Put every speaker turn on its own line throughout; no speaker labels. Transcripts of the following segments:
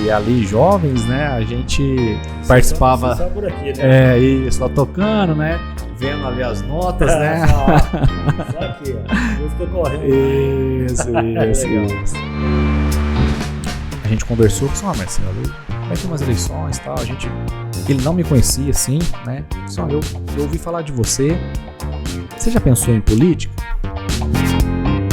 E ali, jovens, né, a gente participava.
Só por aqui, né?
Só tocando, né? Vendo ali as notas, né?
Só aqui, ó. Eu fico correndo.
Isso. A gente conversou com o Marcelo, vai ter umas eleições e tal, ele não me conhecia assim, né? Só eu ouvi falar de você. Você já pensou em política?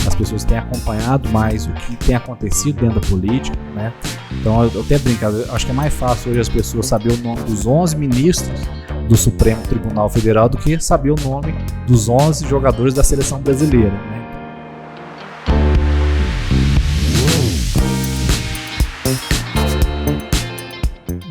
As pessoas têm acompanhado mais o que tem acontecido dentro da política, né? Então eu até brinco, acho que é mais fácil hoje as pessoas saber o nome dos 11 ministros do Supremo Tribunal Federal do que saber o nome dos 11 jogadores da seleção brasileira, né?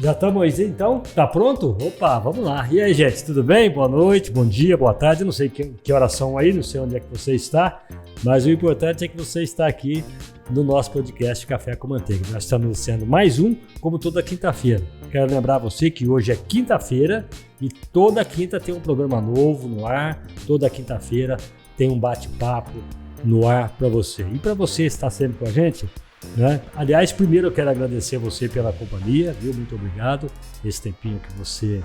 Já estamos aí, então? Tá pronto? Opa, vamos lá. E aí, gente, tudo bem? Boa noite, bom dia, boa tarde. Não sei que horas são aí, não sei onde é que você está, mas o importante é que você está aqui no nosso podcast Café com Manteiga. Nós estamos iniciando mais um, como toda quinta-feira. Quero lembrar você que hoje é quinta-feira e toda quinta tem um programa novo no ar, toda quinta-feira tem um bate-papo no ar para você. E para você estar sempre com a gente, né? Aliás, primeiro eu quero agradecer você pela companhia, viu? Muito obrigado. Esse tempinho que você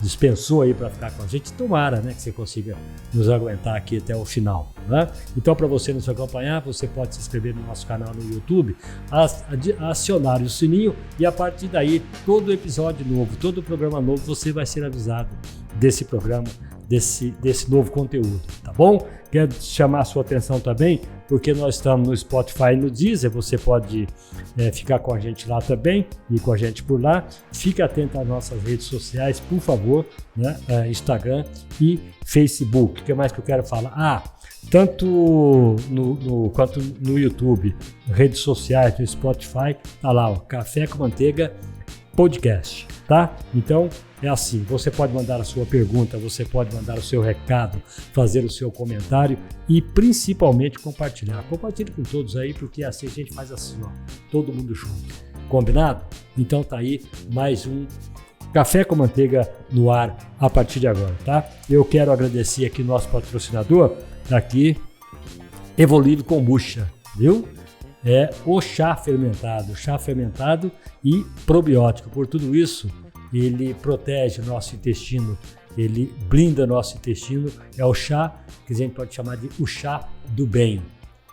dispensou aí para ficar com a gente, tomara, né, que você consiga nos aguentar aqui até o final, né? Então, para você nos acompanhar, você pode se inscrever no nosso canal no YouTube, acionar o sininho e a partir daí, todo episódio novo, todo programa novo, você vai ser avisado desse programa, desse novo conteúdo, tá bom? Quero chamar a sua atenção também, porque nós estamos no Spotify e no Deezer, você pode ficar com a gente lá também e com a gente por lá. Fique atento às nossas redes sociais, por favor, né? Instagram e Facebook. O que mais que eu quero falar? Tanto quanto no YouTube, redes sociais, no Spotify, tá lá, ó, Café com Manteiga Podcast, tá? Então, é assim, você pode mandar a sua pergunta, você pode mandar o seu recado, fazer o seu comentário e principalmente compartilhar. Compartilhe com todos aí, porque assim a gente faz assim, ó, todo mundo junto. Combinado? Então tá aí mais um Café com Manteiga no ar a partir de agora, tá? Eu quero agradecer aqui nosso patrocinador, tá aqui, Evolve Kombucha, viu? É o chá fermentado e probiótico. Por tudo isso, ele protege o nosso intestino, ele blinda nosso intestino. É o chá que a gente pode chamar de o chá do bem,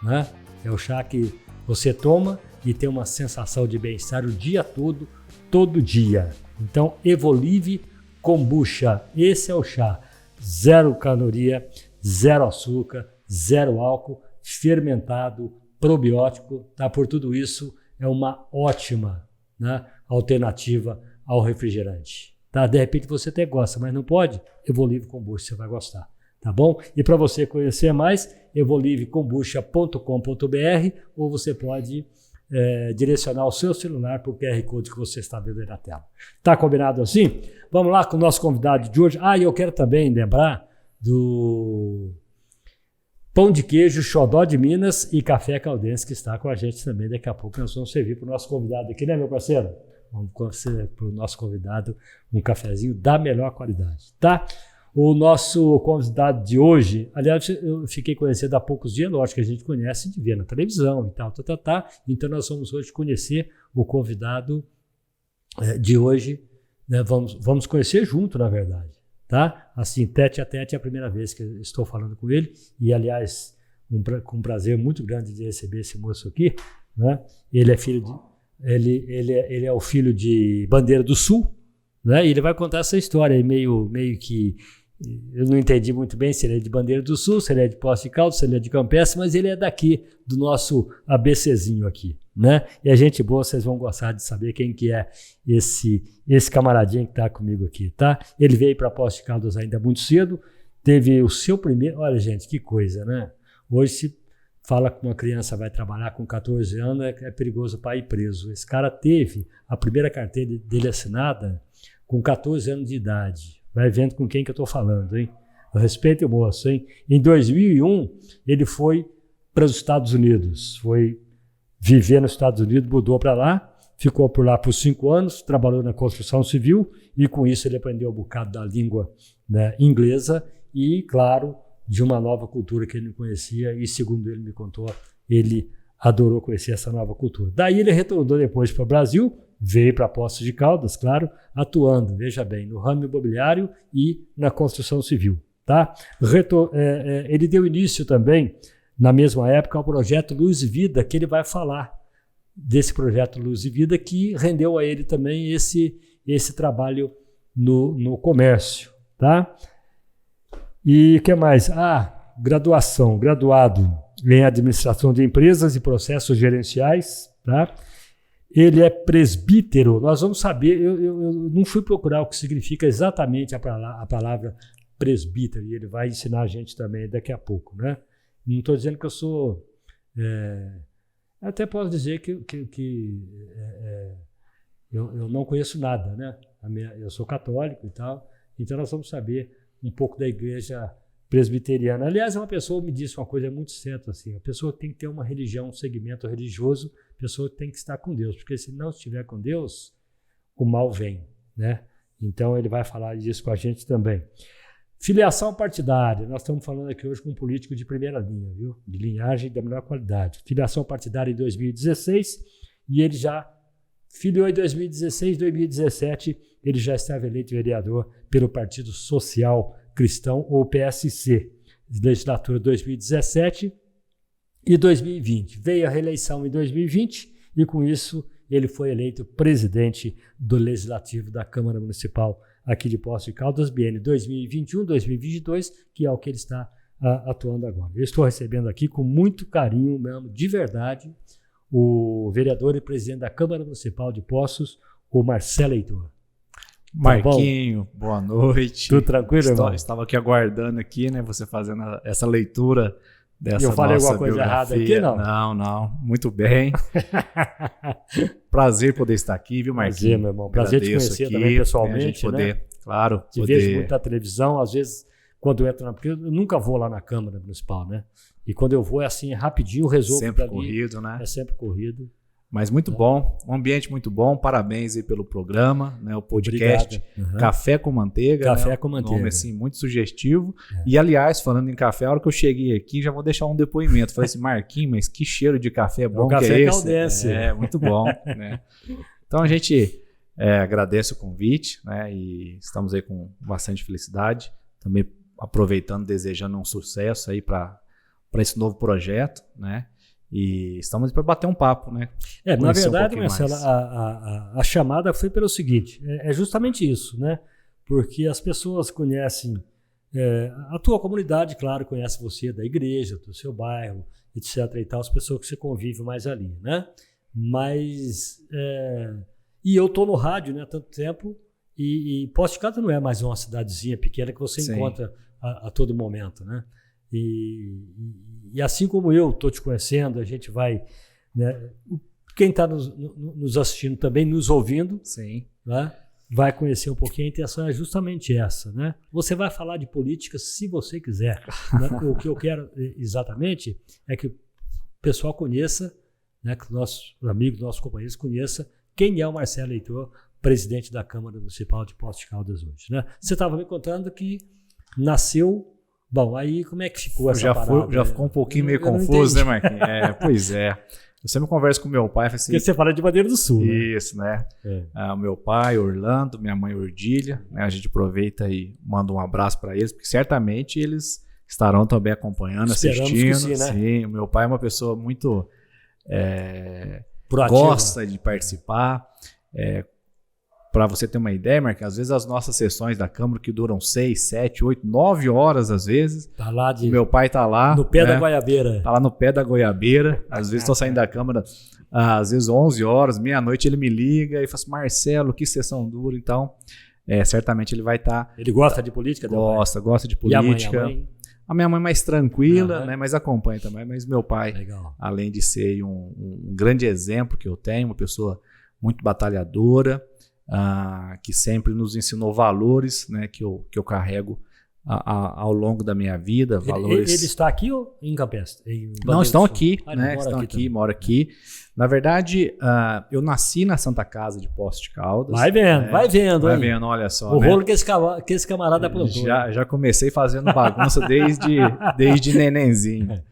né? É o chá que você toma e tem uma sensação de bem-estar o dia todo dia. Então, Evolve Kombucha, esse é o chá. 0 caloria, 0 açúcar, 0 álcool, fermentado, probiótico, tá? Por tudo isso, é uma ótima, né, alternativa ao refrigerante, tá? De repente você até gosta, mas não pode? Evolve Kombucha, você vai gostar, tá bom? E para você conhecer mais, evolvekombucha.com.br ou você pode direcionar o seu celular para o QR Code que você está vendo aí na tela. Tá combinado assim? Vamos lá com o nosso convidado de hoje. E eu quero também lembrar do Pão de Queijo Xodó de Minas e Café Caldense, que está com a gente também. Daqui a pouco nós vamos servir para o nosso convidado aqui, né, meu parceiro? Vamos servir para o nosso convidado um cafezinho da melhor qualidade, tá? O nosso convidado de hoje, aliás, eu fiquei conhecendo há poucos dias, lógico que a gente conhece de ver na televisão e tal. Então nós vamos hoje conhecer o convidado de hoje, né? Vamos conhecer junto, na verdade, tá? Assim, tete a tete é a primeira vez que eu estou falando com ele e, aliás, com um prazer muito grande de receber esse moço aqui, né? Ele é filho de... Ele é o filho de Bandeira do Sul, né? E ele vai contar essa história aí meio que eu não entendi muito bem se ele é de Bandeira do Sul, se ele é de Poços de Caldas, se ele é de Campestre, mas ele é daqui, do nosso ABCzinho aqui, né? E a gente boa, vocês vão gostar de saber quem que é esse camaradinho que está comigo aqui, tá? Ele veio para Poços de Caldas ainda muito cedo, teve o seu primeiro... Olha, gente, que coisa, né? Hoje se fala que uma criança vai trabalhar com 14 anos, é perigoso para ir preso. Esse cara teve a primeira carteira dele assinada com 14 anos de idade. Vai vendo com quem que eu estou falando, hein? Eu respeito o moço, hein? Em 2001, ele foi para os Estados Unidos. Foi viver nos Estados Unidos, mudou para lá, ficou por lá por 5 anos, trabalhou na construção civil e com isso ele aprendeu um bocado da língua, né, inglesa e, claro, de uma nova cultura que ele não conhecia e, segundo ele me contou, ele adorou conhecer essa nova cultura. Daí ele retornou depois para o Brasil, veio para Poços de Caldas, claro, atuando, veja bem, no ramo imobiliário e na construção civil. Tá? Ele deu início também, na mesma época, ao projeto Luz e Vida, que ele vai falar desse projeto Luz e Vida, que rendeu a ele também esse trabalho no comércio. Tá? E o que mais? Graduado em Administração de Empresas e Processos Gerenciais. Tá? Ele é presbítero. Nós vamos saber, eu não fui procurar o que significa exatamente a palavra presbítero, e ele vai ensinar a gente também daqui a pouco. Né? Não estou dizendo que eu sou... até posso dizer que eu não conheço nada. Né? Eu sou católico e tal, então nós vamos saber um pouco da igreja presbiteriana. Aliás, uma pessoa me disse uma coisa muito certa, assim, a pessoa tem que ter uma religião, um segmento religioso, a pessoa tem que estar com Deus, porque se não estiver com Deus, o mal vem, né? Então ele vai falar disso com a gente também. Filiação partidária, nós estamos falando aqui hoje com um político de primeira linha, viu? De linhagem da melhor qualidade. Filiação partidária em 2016, e ele já filiou em 2016, 2017, ele já estava eleito vereador pelo Partido Social Cristão, ou PSC, legislatura 2017 e 2020. Veio a reeleição em 2020 e, com isso, ele foi eleito presidente do Legislativo da Câmara Municipal aqui de Poços de Caldas, biênio 2021-2022, que é o que ele está atuando agora. Eu estou recebendo aqui com muito carinho mesmo, de verdade, o vereador e presidente da Câmara Municipal de Poços, o Marcelo Heitor.
Marquinho, boa noite.
Tudo tranquilo, irmão?
Estava aqui aguardando aqui, né, você fazendo essa leitura dessa
eu falei
nossa
alguma coisa
biografia.
errada aqui, não?
Não, muito bem. Prazer poder estar aqui, viu, Marquinhos?
Prazer, meu irmão. Prazer te conhecer aqui, também pessoalmente,
a gente poder,
né?
Claro.
Te vejo muito na televisão, às vezes, quando eu entro porque eu nunca vou lá na Câmara Municipal, né? E quando eu vou é assim, rapidinho, resolvo.
Sempre corrido, né?
É sempre corrido.
Mas muito bom, um ambiente muito bom, parabéns aí pelo programa, né, o podcast Café com Manteiga.
Café
né,
com Manteiga.
Nome assim, muito sugestivo. E aliás, falando em café, a hora que eu cheguei aqui, já vou deixar um depoimento. Falei assim, Marquinhos, mas que cheiro de café bom que é esse.
Caldense.
É, muito bom. Né? Então a gente agradece o convite, né, e estamos aí com bastante felicidade. Também aproveitando, desejando um sucesso aí para esse novo projeto, né? E estamos para bater um papo, né?
Na verdade, Marcelo, a chamada foi pelo seguinte, é justamente isso, né? Porque as pessoas conhecem, a tua comunidade, claro, conhece você da igreja, do seu bairro, etc. e tal, as pessoas que você convive mais ali, né? Mas, e eu tô no rádio, né, há tanto tempo, e Poços de Caldas não é mais uma cidadezinha pequena que você
Sim.
encontra a todo momento, né? E assim como eu estou te conhecendo, a gente vai, né, quem está nos assistindo também, nos ouvindo,
Sim.
Né, vai conhecer um pouquinho. A intenção é justamente essa. Né? Você vai falar de política se você quiser. Né? O que eu quero exatamente é que o pessoal conheça, né, que os nossos amigos, nossos companheiros conheçam quem é o Marcelo Heitor, presidente da Câmara Municipal de Poços de Caldas hoje. Né? Você estava me contando que nasceu... Bom, aí como é que ficou essa parada?
Já ficou um pouquinho meio confuso, né, Marquinhos? Pois é. Eu sempre converso com meu pai. Assim,
porque você fala de Madeira do Sul, né?
Isso, né? O meu pai, Orlando, minha mãe, Ordília. Né? A gente aproveita e manda um abraço para eles, porque certamente eles estarão também acompanhando,
Esperamos
assistindo.
Que sim, né?
Sim, o meu pai é uma pessoa muito...
Proativa.
Gosta de participar. Para você ter uma ideia, Marquinhos, às vezes as nossas sessões da Câmara que duram 6, 7, 8, 9 horas às vezes.
Tá lá
meu pai tá lá.
No pé da goiabeira.
Tá lá no pé da goiabeira. Às vezes estou saindo da Câmara, às vezes 11 horas, meia-noite ele me liga e fala assim, Marcelo, que sessão dura. Então, certamente ele vai estar...
Ele gosta de política?
Gosta de política.
E a mãe?
A minha mãe mais tranquila, né, mas acompanha também. Mas meu pai,
legal,
além de ser um grande exemplo que eu tenho, uma pessoa muito batalhadora, que sempre nos ensinou valores, né, que eu carrego ao longo da minha vida. Valores...
Ele está aqui ou em Campestre?
Não, estão aqui, né? Estão aqui, moram aqui. Na verdade, eu nasci na Santa Casa de Poços de Caldas.
Vai vendo, vai vendo.
Vai vendo, olha só.
O rolo que esse camarada plantou.
Já comecei fazendo bagunça desde nenenzinho.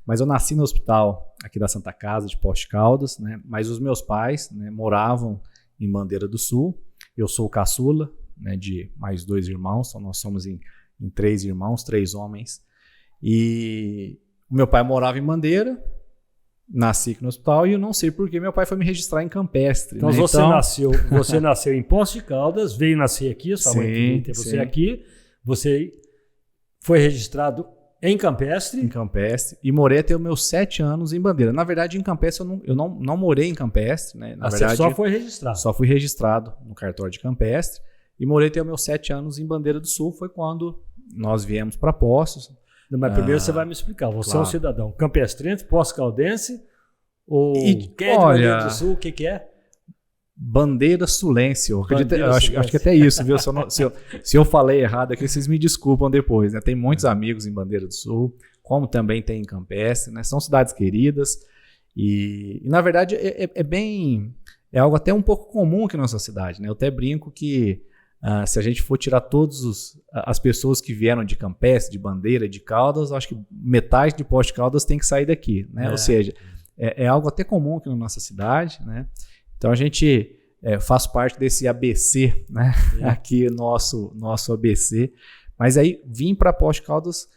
Mas eu nasci no hospital aqui da Santa Casa de Poços de Caldas, né? Mas os meus pais, né, moravam em Bandeira do Sul. Eu sou o caçula, né, de mais 2 irmãos, então nós somos em 3 irmãos, 3 homens. E o meu pai morava em Bandeira, nasci aqui no hospital e eu não sei porque meu pai foi me registrar em Campestre.
Então,
né?
Você nasceu em Poços de Caldas, veio nascer aqui, sua mãe também teve você aqui, você foi registrado em Campestre.
Em Campestre. E morei até os meus 7 anos em Bandeira. Na verdade, em Campestre, eu não morei em Campestre. Né? Na verdade,
você só foi registrado?
Só fui registrado no cartório de Campestre. E morei até os meus 7 anos em Bandeira do Sul. Foi quando nós viemos para Poços.
Não, mas primeiro você vai me explicar. Você é um cidadão campestrense, pós-caldense, ou quem é de Bandeira do Sul, o que é?
Bandeira Sulense. Acho que até isso, viu? Se eu falei errado aqui, vocês me desculpam depois. Né? Tem muitos amigos em Bandeira do Sul, como também tem em Campestre. Né? São cidades queridas. E na verdade, é algo até um pouco comum aqui na nossa cidade. Né? Eu até brinco que se a gente for tirar todas as pessoas que vieram de Campestre, de Bandeira, de Caldas, acho que metade de Poços de Caldas tem que sair daqui. Né? Ou seja, é algo até comum aqui na nossa cidade. Né? Então a gente faz parte desse ABC, né? Aqui nosso ABC. Mas aí vim para Poços de Caldas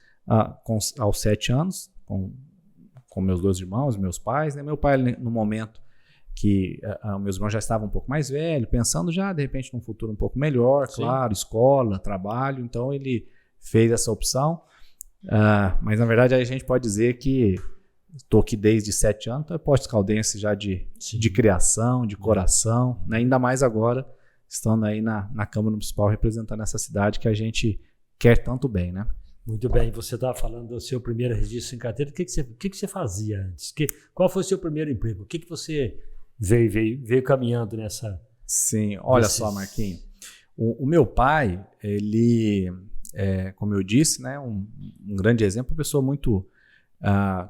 aos 7 anos, com meus 2 irmãos, meus pais. Né? Meu pai, no momento que meus irmãos já estavam um pouco mais velhos, pensando já de repente num futuro um pouco melhor, claro, escola, trabalho. Então ele fez essa opção. Mas na verdade aí a gente pode dizer que estou aqui desde 7 anos, então é pós-caldense já de criação, de coração, né? Ainda mais agora, estando aí na Câmara Municipal, representando essa cidade que a gente quer tanto bem, né?
Muito bem, você estava falando do seu primeiro registro em carteira, o que você fazia antes? Qual foi o seu primeiro emprego? O que você veio caminhando nessa...
Sim, olha só, Marquinho, o meu pai, ele, como eu disse, né, um grande exemplo, uma pessoa muito...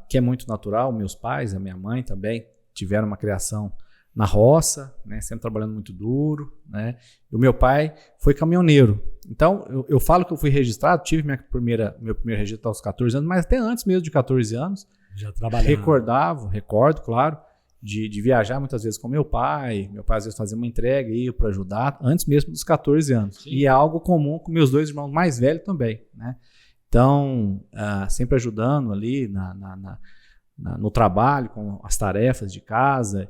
que é muito natural. Meus pais, a minha mãe também tiveram uma criação na roça, né, sempre trabalhando muito duro, né? E o meu pai foi caminhoneiro. Então eu falo que eu fui registrado, tive meu primeiro registro aos 14 anos, mas até antes mesmo de 14 anos
já trabalhava. Recordo, claro, de viajar muitas vezes com meu pai às vezes fazia uma entrega aí para ajudar, antes mesmo dos 14 anos. Sim. E é algo comum com meus 2 irmãos mais velhos também, né? Então, sempre ajudando ali no trabalho, com as tarefas de casa.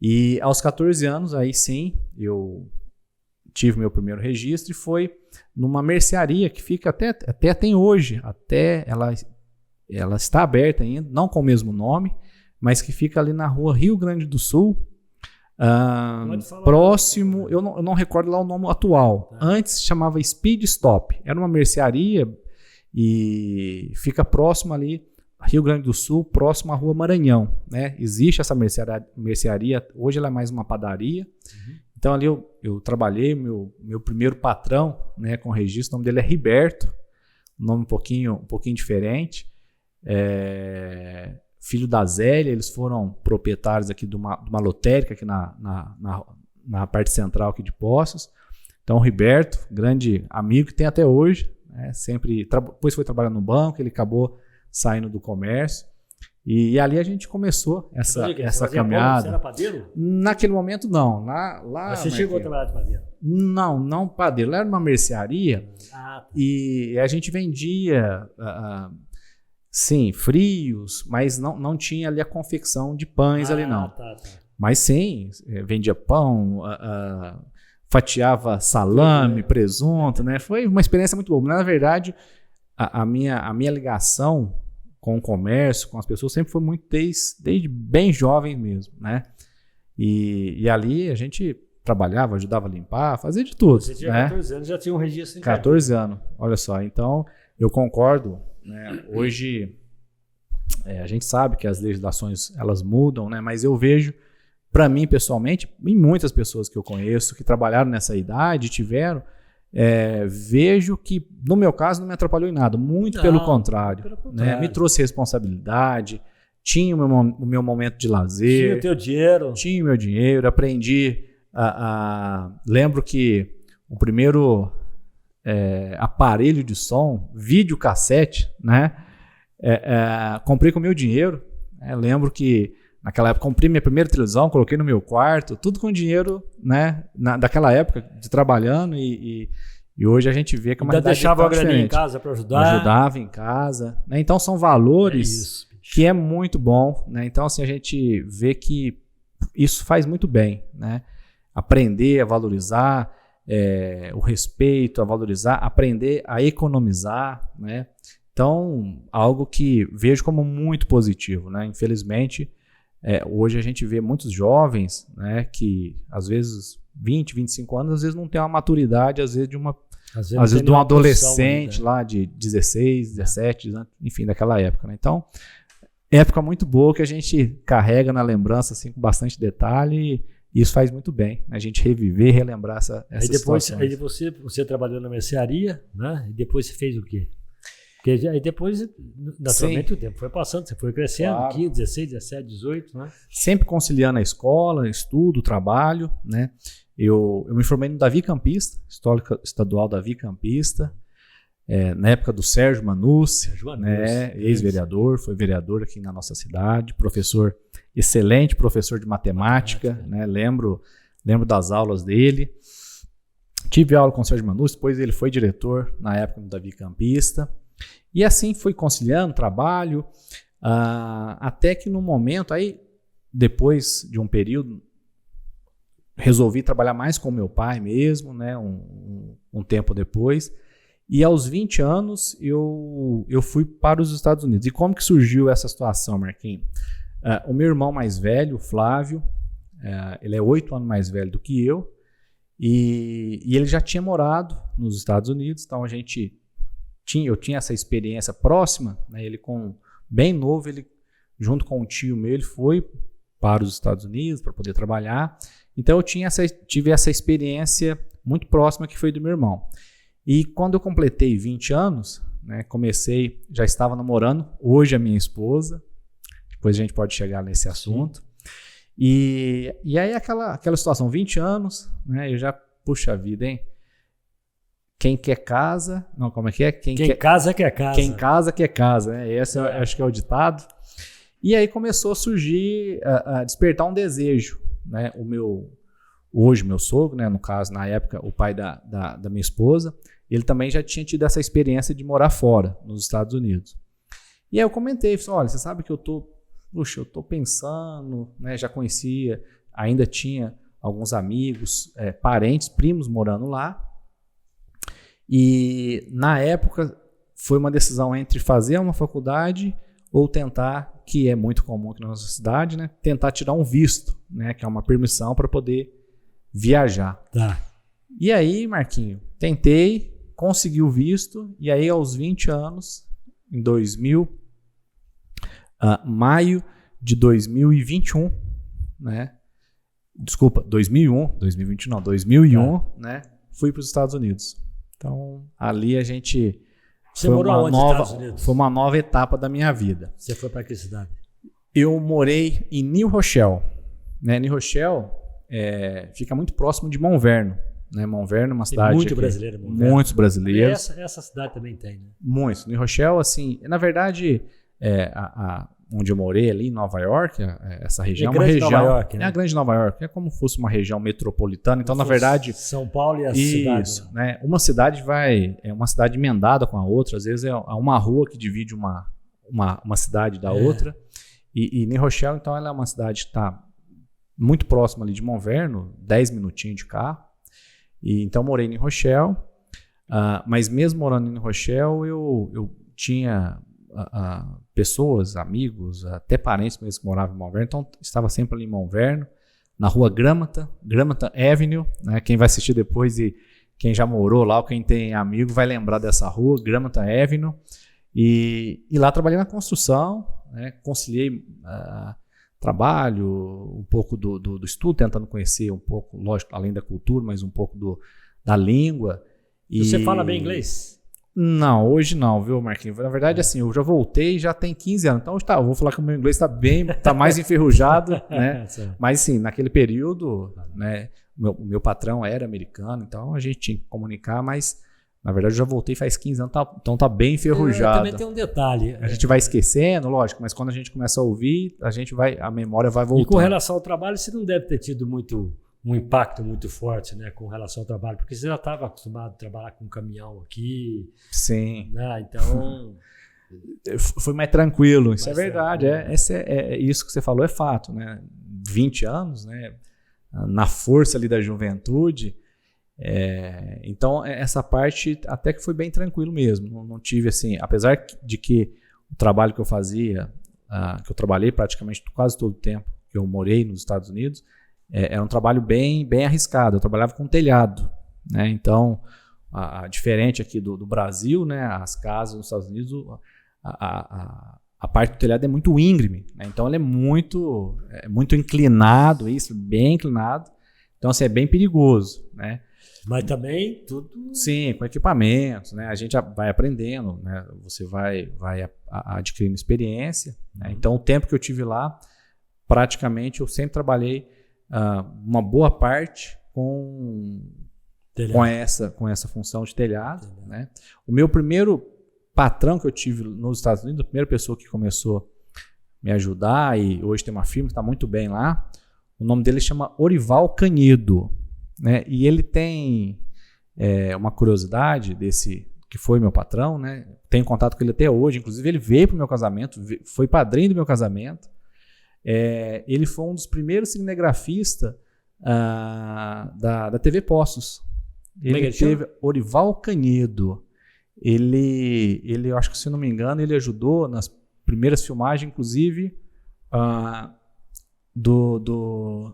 E aos 14 anos, aí sim, eu tive meu primeiro registro e foi numa mercearia que fica até tem hoje, até ela está aberta ainda, não com o mesmo nome, mas que fica ali na rua Rio Grande do Sul, próximo, eu não recordo lá o nome atual. Antes chamava Speed Stop, era uma mercearia e fica próximo ali, Rio Grande do Sul, próximo à Rua Maranhão, né? Existe essa mercearia, hoje ela é mais uma padaria. Então ali eu trabalhei, meu primeiro patrão, né, com registro, o nome dele é Riberto, um nome um pouquinho diferente, filho da Zélia. Eles foram proprietários aqui de uma lotérica aqui na parte central aqui de Poços. Então o Riberto, grande amigo que tem até hoje, né, depois foi trabalhar no banco, ele acabou saindo do comércio, e ali a gente começou essa caminhada. Você era padeiro?
Naquele momento não. Mas
você chegou a trabalhar de padeiro?
Não padeiro. Lá era uma mercearia, e a gente vendia, sim, frios, mas não tinha ali a confecção de pães ali não. Mas sim, vendia pão, fatiava salame, presunto, né? Foi uma experiência muito boa. Na verdade, a minha ligação com o comércio, com as pessoas, sempre foi muito desde bem jovem mesmo, né? E ali a gente trabalhava, ajudava a limpar, fazia de tudo.
Você tinha 14 anos, já tinha um registro em
14 anos, olha só. Então, eu concordo, né? Hoje, a gente sabe que as legislações, elas mudam, né? Mas eu vejo, para mim, pessoalmente, e muitas pessoas que eu conheço que trabalharam nessa idade, tiveram, vejo que, no meu caso, não me atrapalhou em nada, muito pelo contrário. Né? Me trouxe responsabilidade, tinha o meu momento de lazer.
Tinha o teu dinheiro.
Tinha o meu dinheiro, aprendi lembro que o primeiro aparelho de som, videocassete, né? Comprei com o meu dinheiro. Lembro que naquela época, comprei minha primeira televisão, coloquei no meu quarto, tudo com dinheiro, né, daquela época, de trabalhando e hoje a gente vê que é uma
realidade deixava a graninha em casa para ajudar.
Ajudava em casa, né? Então são valores que é muito bom, né? Então assim, a gente vê que isso faz muito bem, né? Aprender a valorizar o respeito, a valorizar, aprender a economizar, né? Então, algo que vejo como muito positivo, né? Infelizmente, hoje a gente vê muitos jovens, né, que às vezes 20, 25 anos, às vezes não tem uma maturidade, às vezes de um adolescente ainda, lá de 16, 17, enfim, daquela época, né? Então, época muito boa que a gente carrega na lembrança assim, com bastante detalhe e isso faz muito bem, né? A gente reviver, relembrar essas situações.
Aí você trabalhou na mercearia, né? E depois você fez o quê? Porque aí depois, naturalmente, o tempo foi passando, você foi crescendo, claro. 15, 16, 17, 18, né?
Sempre conciliando a escola, estudo, trabalho, né? Eu me formei no Davi Campista, Histórico Estadual Davi Campista, na época do Sérgio Manussi, né? Ex-vereador, foi vereador aqui na nossa cidade, professor, excelente professor de matemática, né? Lembro das aulas dele. Tive aula com o Sérgio Manussi, depois ele foi diretor na época do Davi Campista. E assim fui conciliando trabalho, até que no momento, aí depois de um período, resolvi trabalhar mais com meu pai mesmo, né, um tempo depois, e aos 20 anos eu fui para os Estados Unidos. E como que surgiu essa situação, Marquinhos? O meu irmão mais velho, o Flávio, ele é 8 anos mais velho do que eu, e ele já tinha morado nos Estados Unidos, então eu tinha essa experiência próxima, né? Ele bem novo, ele junto com um tio meu, ele foi para os Estados Unidos para poder trabalhar. Então eu tive essa experiência muito próxima que foi do meu irmão. E quando eu completei 20 anos, né, já estava namorando, hoje a minha esposa, depois a gente pode chegar nesse assunto. E aí aquela situação, 20 anos, né, eu já, puxa vida, hein? Quem quer casa, não, como é que é? Quem
casa quer casa.
Quem casa quer casa, né? Esse acho que é o ditado. E aí começou a surgir, a despertar um desejo, né? Hoje meu sogro, né? No caso, na época, o pai da minha esposa, ele também já tinha tido essa experiência de morar fora, nos Estados Unidos. E aí eu comentei, falei, olha, você sabe que eu tô pensando, né? Já conhecia, ainda tinha alguns amigos, parentes, primos morando lá. E na época foi uma decisão entre fazer uma faculdade ou tentar, que é muito comum aqui na nossa cidade, né? Tentar tirar um visto, né? Que é uma permissão para poder viajar.
Tá.
E aí, Marquinho, tentei, consegui o visto, e aí aos 20 anos, em maio de 2021, né? Desculpa, 2001, né? Fui para os Estados Unidos. Então, ali a gente...
Você morou onde nos Estados Unidos?
Foi uma nova etapa da minha vida.
Você foi para que cidade?
Eu morei em New Rochelle. Né? New Rochelle fica muito próximo de Mount Vernon. Né? Mount Vernon é uma cidade...
Muito brasileira.
Muitos brasileiros.
Essa cidade também tem, né?
Muitos. New Rochelle, assim... Na verdade, onde eu morei ali em Nova York, essa região é uma região...
Nova York, né?
É a grande Nova York. É como se fosse uma região metropolitana. Então, na verdade...
São Paulo e a cidade.
Isso, né? Uma cidade é uma cidade emendada com a outra. Às vezes é uma rua que divide uma cidade da outra. E New Rochelle, então, ela é uma cidade que está muito próxima ali de Mount Vernon, 10 minutinhos de carro. E então, morei em New Rochelle. Mas mesmo morando em New Rochelle, eu tinha... pessoas, amigos, até parentes mesmo que moravam em Mount Vernon, então estava sempre ali em Mount Vernon, na rua Gramatan Avenue, né? Quem vai assistir depois e quem já morou lá ou quem tem amigo vai lembrar dessa rua, Gramatan Avenue, e lá trabalhei na construção, né? Conciliei trabalho, um pouco do estudo, tentando conhecer um pouco, lógico, além da cultura, mas um pouco da língua.
Você fala bem inglês?
Não, hoje não, viu, Marquinhos? Na verdade, assim, eu já voltei, já tem 15 anos. Então, eu vou falar que o meu inglês tá mais enferrujado, né? Mas, sim, naquele período, né, o meu patrão era americano, então a gente tinha que comunicar, mas Na verdade, eu já voltei faz 15 anos, então tá bem enferrujado.
Também tem um detalhe.
A gente vai esquecendo, lógico, mas quando a gente começa a ouvir, a memória vai voltando.
E com relação ao trabalho, você não deve ter tido um impacto muito forte, né, com relação ao trabalho, porque você já estava acostumado a trabalhar com caminhão aqui.
Sim.
Né, então...
Foi mais tranquilo, isso é verdade. Isso que você falou é fato, né? 20 anos, né? Na força ali da juventude. Então, essa parte até que foi bem tranquilo mesmo. Não tive assim, apesar de que o trabalho que eu fazia, que eu trabalhei praticamente quase todo o tempo que eu morei nos Estados Unidos, era um trabalho bem arriscado. Eu trabalhava com telhado, né? Então, diferente aqui do Brasil, né? As casas nos Estados Unidos, a parte do telhado é muito íngreme, né? Então ele é muito inclinado, bem inclinado. Então assim, é bem perigoso, né?
Mas também tudo...
Sim, com equipamentos, né? A gente vai aprendendo, né? Você vai adquirindo experiência, né? Então o tempo que eu tive lá, praticamente eu sempre trabalhei uma boa parte com essa função de telhado, né? O meu primeiro patrão que eu tive nos Estados Unidos, a primeira pessoa que começou a me ajudar e hoje tem uma firma que está muito bem lá, o nome dele chama Orival Canedo, né? E ele tem uma curiosidade desse que foi meu patrão, né? Tenho contato com ele até hoje, inclusive ele veio para o meu casamento, foi padrinho do meu casamento. Ele foi um dos primeiros cinegrafistas da TV Poços. Ele teve Orival Canedo. Ele, eu acho que, se não me engano, ele ajudou nas primeiras filmagens, inclusive, do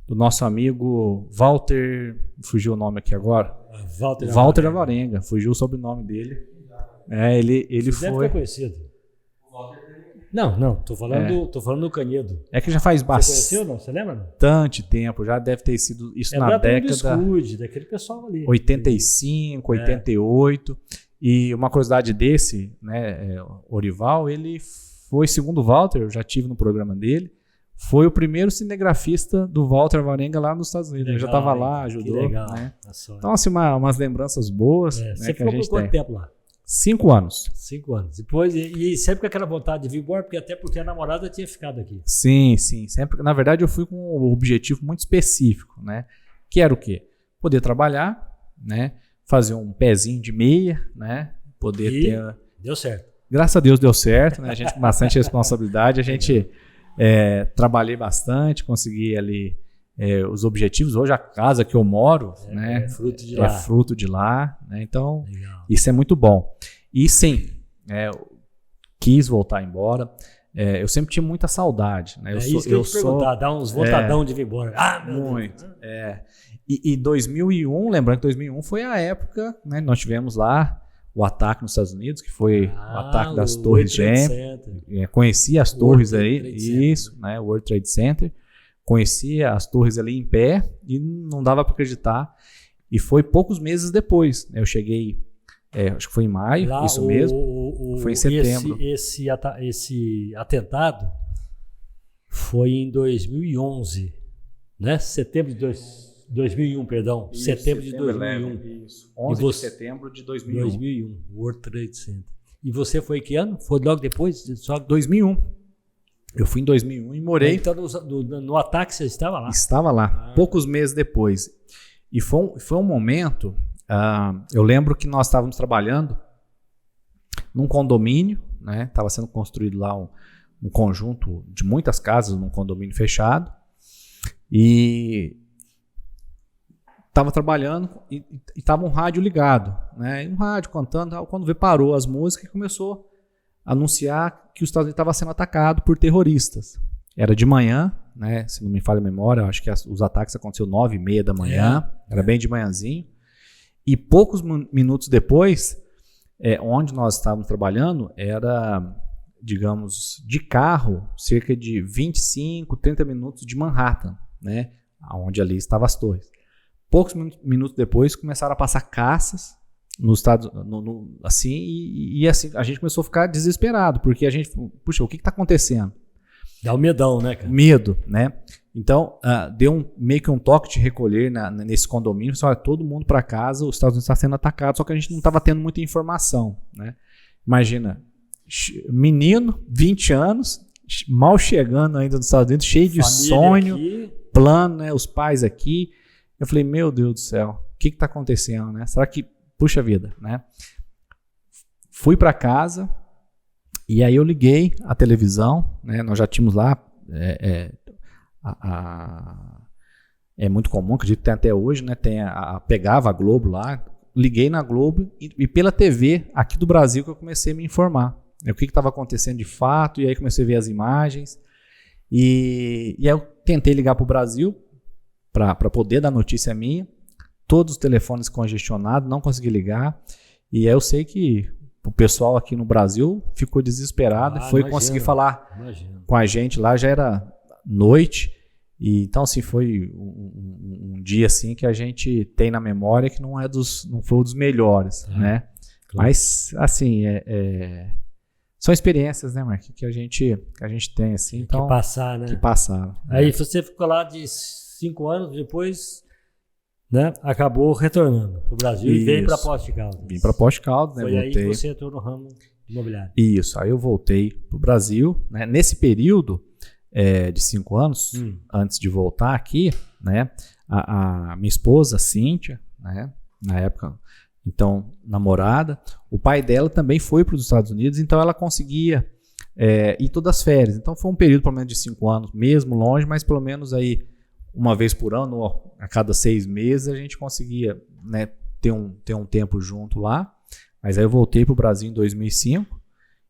nosso amigo Walter, fugiu o nome aqui agora. Walter Alvarenga, fugiu o sobrenome dele. Ele
foi... Deve ter conhecido. Não, tô falando do Canedo.
É que já faz bastante.
Você conheceu, não? Você lembra?
Bastante tempo, já deve ter sido isso na década...
do Scoot, daquele pessoal ali.
85, 88... E uma curiosidade desse, né, Orival, ele foi, segundo o Walter, eu já estive no programa dele, foi o primeiro cinegrafista do Walter Alvarenga lá nos Estados Unidos. Legal, ele já estava lá, ajudou. Que legal, né? Então, assim, umas lembranças boas. Né,
você
ficou
por quanto tempo lá?
5 anos.
5 anos. Depois, e sempre com aquela vontade de vir embora, porque a namorada tinha ficado aqui.
Sim. Sempre. Na verdade, eu fui com um objetivo muito específico, né? Que era o quê? Poder trabalhar, né? Fazer um pezinho de meia, né? Poder ter...
Deu certo.
Graças a Deus deu certo, né? A gente com bastante responsabilidade, a gente trabalhei bastante, consegui ali os objetivos. Hoje a casa que eu moro, né?
É
fruto de lá, né? Então, isso é muito bom. E sim, eu quis voltar embora. Eu sempre tinha muita saudade, né?
Isso que eu ia te perguntar, dar uns votadão de vir embora.
Muito. E 2001, lembrando que 2001 foi a época, né? Nós tivemos lá o ataque nos Estados Unidos, que foi o ataque das Torres Gêmeas. Conhecia as torres aí, isso, né? O World Trade Center. Conhecia as torres ali em pé e não dava para acreditar. E foi poucos meses depois, né? Eu cheguei, acho que foi em maio, lá, isso mesmo. Foi em setembro.
Esse atentado foi em 2011, né? Setembro de 2001, perdão.
Isso,
setembro de 2001.
Isso. 11 de setembro de 2001.
2001, World Trade Center. E você foi que ano? Foi logo depois?
Só 2001. Eu fui em 2001 e morei...
Então, no ataque você estava lá?
Estava lá, poucos meses depois. E foi um momento... eu lembro que nós estávamos trabalhando num condomínio, né? Estava sendo construído lá um conjunto de muitas casas num condomínio fechado. E... estava trabalhando e estava um rádio ligado, né? Um rádio cantando, quando parou as músicas e começou a anunciar que os Estados Unidos estava sendo atacado por terroristas. Era de manhã, né? Se não me falha a memória, acho que os ataques aconteceram 9h30 da manhã, era bem de manhãzinho. E poucos minutos depois, onde nós estávamos trabalhando, era, digamos, de carro, cerca de 25, 30 minutos de Manhattan, né? Onde ali estavam as torres. Poucos minutos depois começaram a passar caças nos Estados assim, e assim a gente começou a ficar desesperado, porque a gente, puxa, o que está acontecendo?
Dá um medão, né, cara?
Medo, né? Então, deu meio que um toque de recolher nesse condomínio. Olha, todo mundo para casa, os Estados Unidos está sendo atacado, só que a gente não estava tendo muita informação, né? Imagina, menino, 20 anos, mal chegando ainda nos Estados Unidos, cheio de sonho, plano, né? Os pais aqui. Eu falei, meu Deus do céu, o que está acontecendo, né? Será que, puxa vida, né? Fui para casa e aí eu liguei a televisão, né? Nós já tínhamos lá, é muito comum, acredito que tem até hoje, né? Pegava a Globo lá, liguei na Globo e pela TV aqui do Brasil que eu comecei a me informar, né? O que estava acontecendo de fato, e aí comecei a ver as imagens e aí eu tentei ligar para o Brasil para poder dar notícia minha, todos os telefones congestionados, não consegui ligar, e aí eu sei que o pessoal aqui no Brasil ficou desesperado, foi conseguir falar com a gente lá, já era noite, e então assim, foi um dia assim que a gente tem na memória que não foi um dos melhores, né? Claro. Mas assim, são experiências, né, Marquinhos, que a gente tem assim, então,
que passar, né?
Que passaram.
Aí você ficou lá de 5 anos, depois, né, acabou retornando para o Brasil. Isso. E veio para Poços de Caldas.
Vim para Poços de Caldas, né?
Foi aí que você entrou no ramo imobiliário.
Isso, aí eu voltei para o Brasil, né? Nesse período de 5 anos, antes de voltar aqui, né? A minha esposa, Cíntia, né? Na época, então, namorada, o pai dela também foi para os Estados Unidos, então ela conseguia ir todas as férias. Então foi um período pelo menos de 5 anos, mesmo longe, mas pelo menos aí uma vez por ano, a cada 6 meses, a gente conseguia, né, ter um tempo junto lá. Mas aí eu voltei para o Brasil em 2005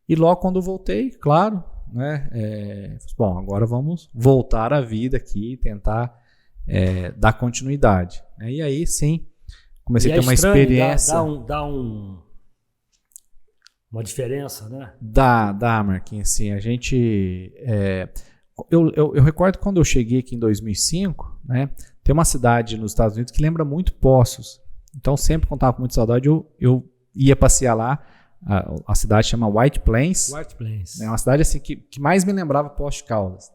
e logo quando eu voltei, claro, né, bom, agora vamos voltar à vida aqui e tentar dar continuidade. E aí sim, comecei a ter uma experiência.
Dá uma diferença, né?
Dá, Marquinhos, sim. A gente... Eu recordo quando eu cheguei aqui em 2005, né? Tem uma cidade nos Estados Unidos que lembra muito Poços. Então, sempre quando estava com muita saudade, eu ia passear lá. A cidade chama White Plains.
White Plains.
É uma cidade assim, que mais me lembrava Poços de Caldas.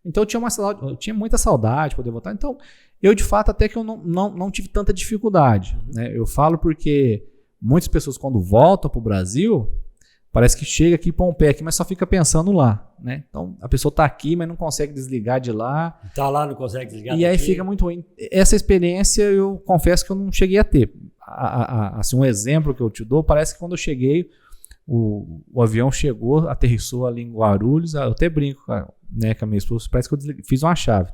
Então, eu tinha muita saudade de poder voltar. Então, eu, de fato, até que eu não tive tanta dificuldade. Né? Eu falo porque muitas pessoas, quando voltam para o Brasil, parece que chega aqui, põe um pé aqui, mas só fica pensando lá. Né? Então, a pessoa está aqui, mas não consegue desligar de lá.
Está lá, não consegue desligar
e aí fica muito ruim. Essa experiência, eu confesso que eu não cheguei a ter. Assim, um exemplo que eu te dou, parece que quando eu cheguei, o avião chegou, aterrissou ali em Guarulhos, eu até brinco com a minha esposa, parece que eu fiz uma chave.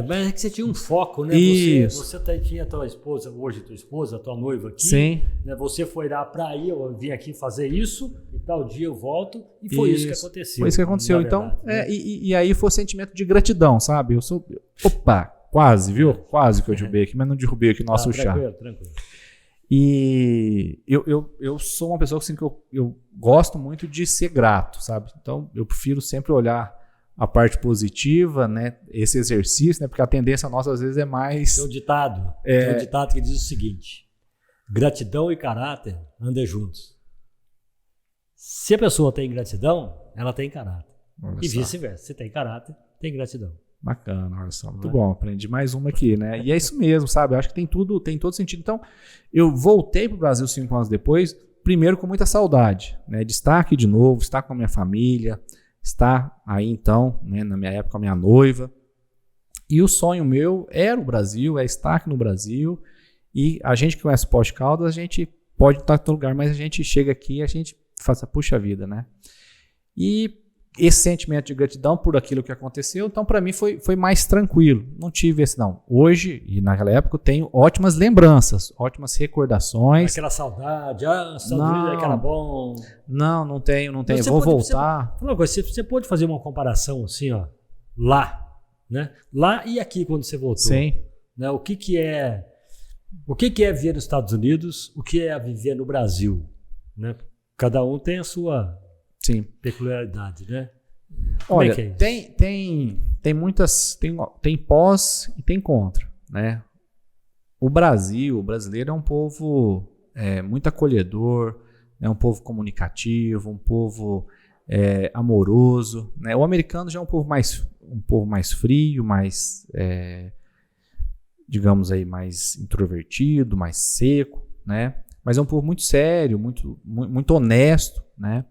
Mas é que você tinha um foco, né?
Isso.
Você tinha a tua esposa, hoje tua esposa, a tua noiva aqui.
Sim.
Né? Você foi lá para aí, eu vim aqui fazer isso, e tal dia eu volto, e foi isso que aconteceu.
Foi isso que aconteceu. Então, né? E aí foi o sentimento de gratidão, sabe? Quase, viu? Quase que eu derrubei aqui, mas não derrubei aqui nosso chá.
Tranquilo.
E eu sou uma pessoa assim, que eu gosto muito de ser grato, sabe? Então, eu prefiro sempre olhar a parte positiva, né? Esse exercício, né? Porque a tendência nossa às vezes é mais...
Tem um ditado que diz o seguinte: gratidão e caráter andam juntos. Se a pessoa tem gratidão, ela tem caráter. E vice-versa. Se tem caráter, tem gratidão.
Bacana, olha só. Muito bom. Aprendi mais uma aqui, né? E é isso mesmo, sabe? Eu acho que tem todo sentido. Então, eu voltei para o Brasil 5 anos depois, primeiro com muita saudade, né? De estar aqui de novo, estar com a minha família, estar aí então, né, na minha época, com a minha noiva. E o sonho meu era o Brasil, estar aqui no Brasil. E a gente que conhece Poços de Caldas, a gente pode estar em todo lugar, mas a gente chega aqui e a gente faz puxa vida, né? E esse sentimento de gratidão por aquilo que aconteceu, então para mim foi mais tranquilo. Não tive esse não. Hoje, e naquela época, eu tenho ótimas lembranças, ótimas recordações.
Aquela saudade, saudade que era bom.
Não tenho. Vou voltar.
Uma coisa, você pode fazer uma comparação assim, ó, lá, né? Lá e aqui quando você voltou.
Sim.
Né? O que é viver nos Estados Unidos, o que é viver no Brasil, né? Cada um tem a sua peculiaridade, né?
Olha,
é que é isso?
tem muitas, tem pós e tem contra, né? O brasileiro é um povo muito acolhedor, é um povo comunicativo, um povo amoroso, né? O americano já é um povo mais um povo mais frio, mais, digamos aí, mais introvertido, mais seco, né? Mas é um povo muito sério, muito honesto, né?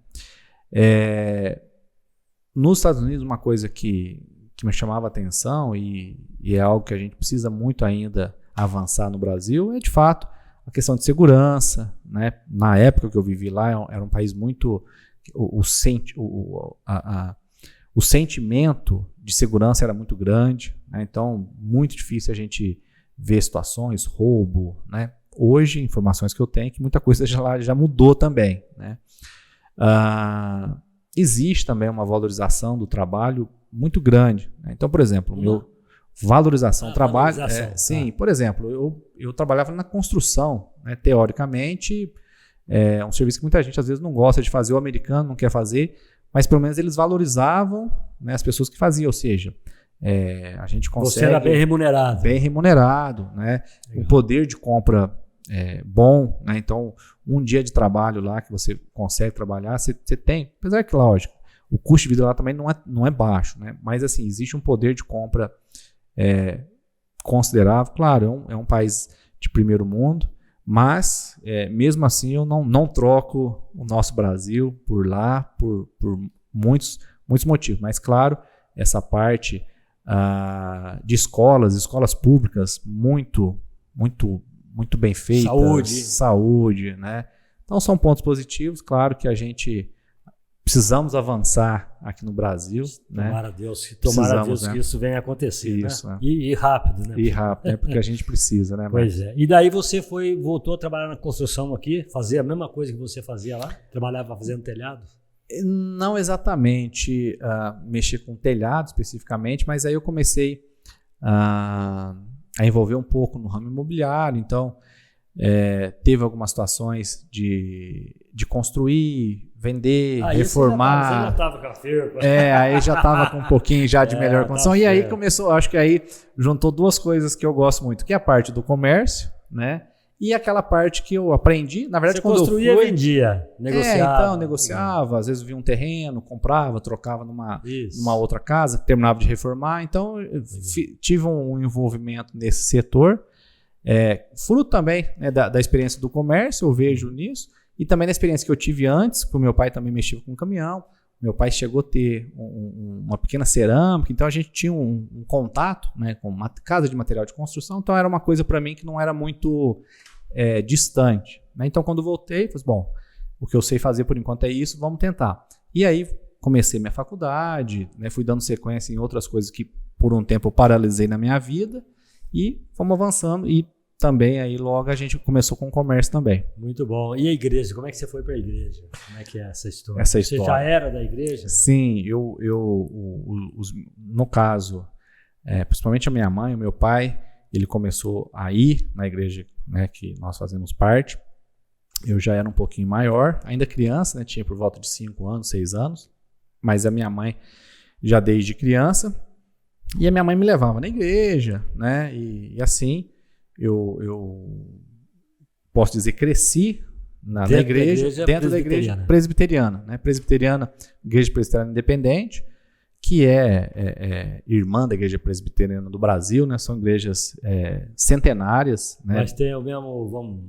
Nos Estados Unidos, uma coisa que me chamava a atenção e é algo que a gente precisa muito ainda avançar no Brasil, é de fato a questão de segurança, né? Na época que eu vivi lá, era um país muito... O sentimento de segurança era muito grande, né? Então, muito difícil a gente ver situações, roubo, né? Hoje, informações que eu tenho, que muita coisa já mudou também, né? Existe também uma valorização do trabalho muito grande, né? Então, por exemplo, valorização do trabalho... sim, por exemplo, eu trabalhava na construção, né? Teoricamente, é um serviço que muita gente às vezes não gosta de fazer, o americano não quer fazer, mas pelo menos eles valorizavam, né, as pessoas que faziam, ou seja, a gente consegue...
Você era bem remunerado.
Bem remunerado, né? Um poder de compra bom, né? Então, um dia de trabalho lá que você consegue trabalhar, você tem, apesar que, lógico, o custo de vida lá também não é baixo, né? Mas assim, existe um poder de compra considerável. Claro, é um país de primeiro mundo, mas mesmo assim eu não troco o nosso Brasil por lá por muitos motivos. Mas claro, essa parte de escolas públicas muito bem feitas, saúde, né? Então são pontos positivos. Claro que a gente precisamos avançar aqui no Brasil,
tomara
né?
Deus que
né?
isso venha a acontecer,
isso,
né? E rápido, né?
E rápido, porque a gente precisa, né?
Pois é. E daí você voltou a trabalhar na construção aqui, fazer a mesma coisa que você fazia lá? Trabalhava fazendo telhado?
Não exatamente mexer com telhado especificamente, mas aí eu comecei a envolver um pouco no ramo imobiliário. Então, teve algumas situações de construir, vender, reformar.
Você já estava com a firma.
Aí já estava com um pouquinho já de melhor condição. E aí começou, acho que aí juntou duas coisas que eu gosto muito, que é a parte do comércio, né? E aquela parte que eu aprendi, na verdade,
você
quando
construía,
eu fui...
vendia, negociava.
Então, negociava, às vezes via um terreno, comprava, trocava numa outra casa, terminava de reformar. Então, eu tive um envolvimento nesse setor. Fruto também, né, da experiência do comércio, eu vejo nisso. E também da experiência que eu tive antes, porque o meu pai também mexia com caminhão. Meu pai chegou a ter uma pequena cerâmica, então a gente tinha um contato, né, com uma casa de material de construção. Então, era uma coisa para mim que não era muito... distante, né? Então quando voltei, falei, bom, o que eu sei fazer por enquanto é isso, vamos tentar. E aí comecei minha faculdade, né? Fui dando sequência em outras coisas que por um tempo eu paralisei na minha vida e fomos avançando. E também aí logo a gente começou com o comércio também.
Muito bom. E a igreja? Como é que você foi para a igreja? Como é que é essa história?
Você
já era da igreja?
Sim, no caso, principalmente a minha mãe, o meu pai, ele começou a ir na igreja, né, que nós fazemos parte. Eu já era um pouquinho maior, ainda criança, né, tinha por volta de 5 anos, 6 anos, mas a minha mãe já desde criança, e a minha mãe me levava na igreja, né, e assim eu posso dizer, cresci na igreja, dentro da igreja presbiteriana, né, igreja presbiteriana independente, que é irmã da Igreja Presbiteriana do Brasil, né? São igrejas centenárias. Né?
Mas tem o mesmo,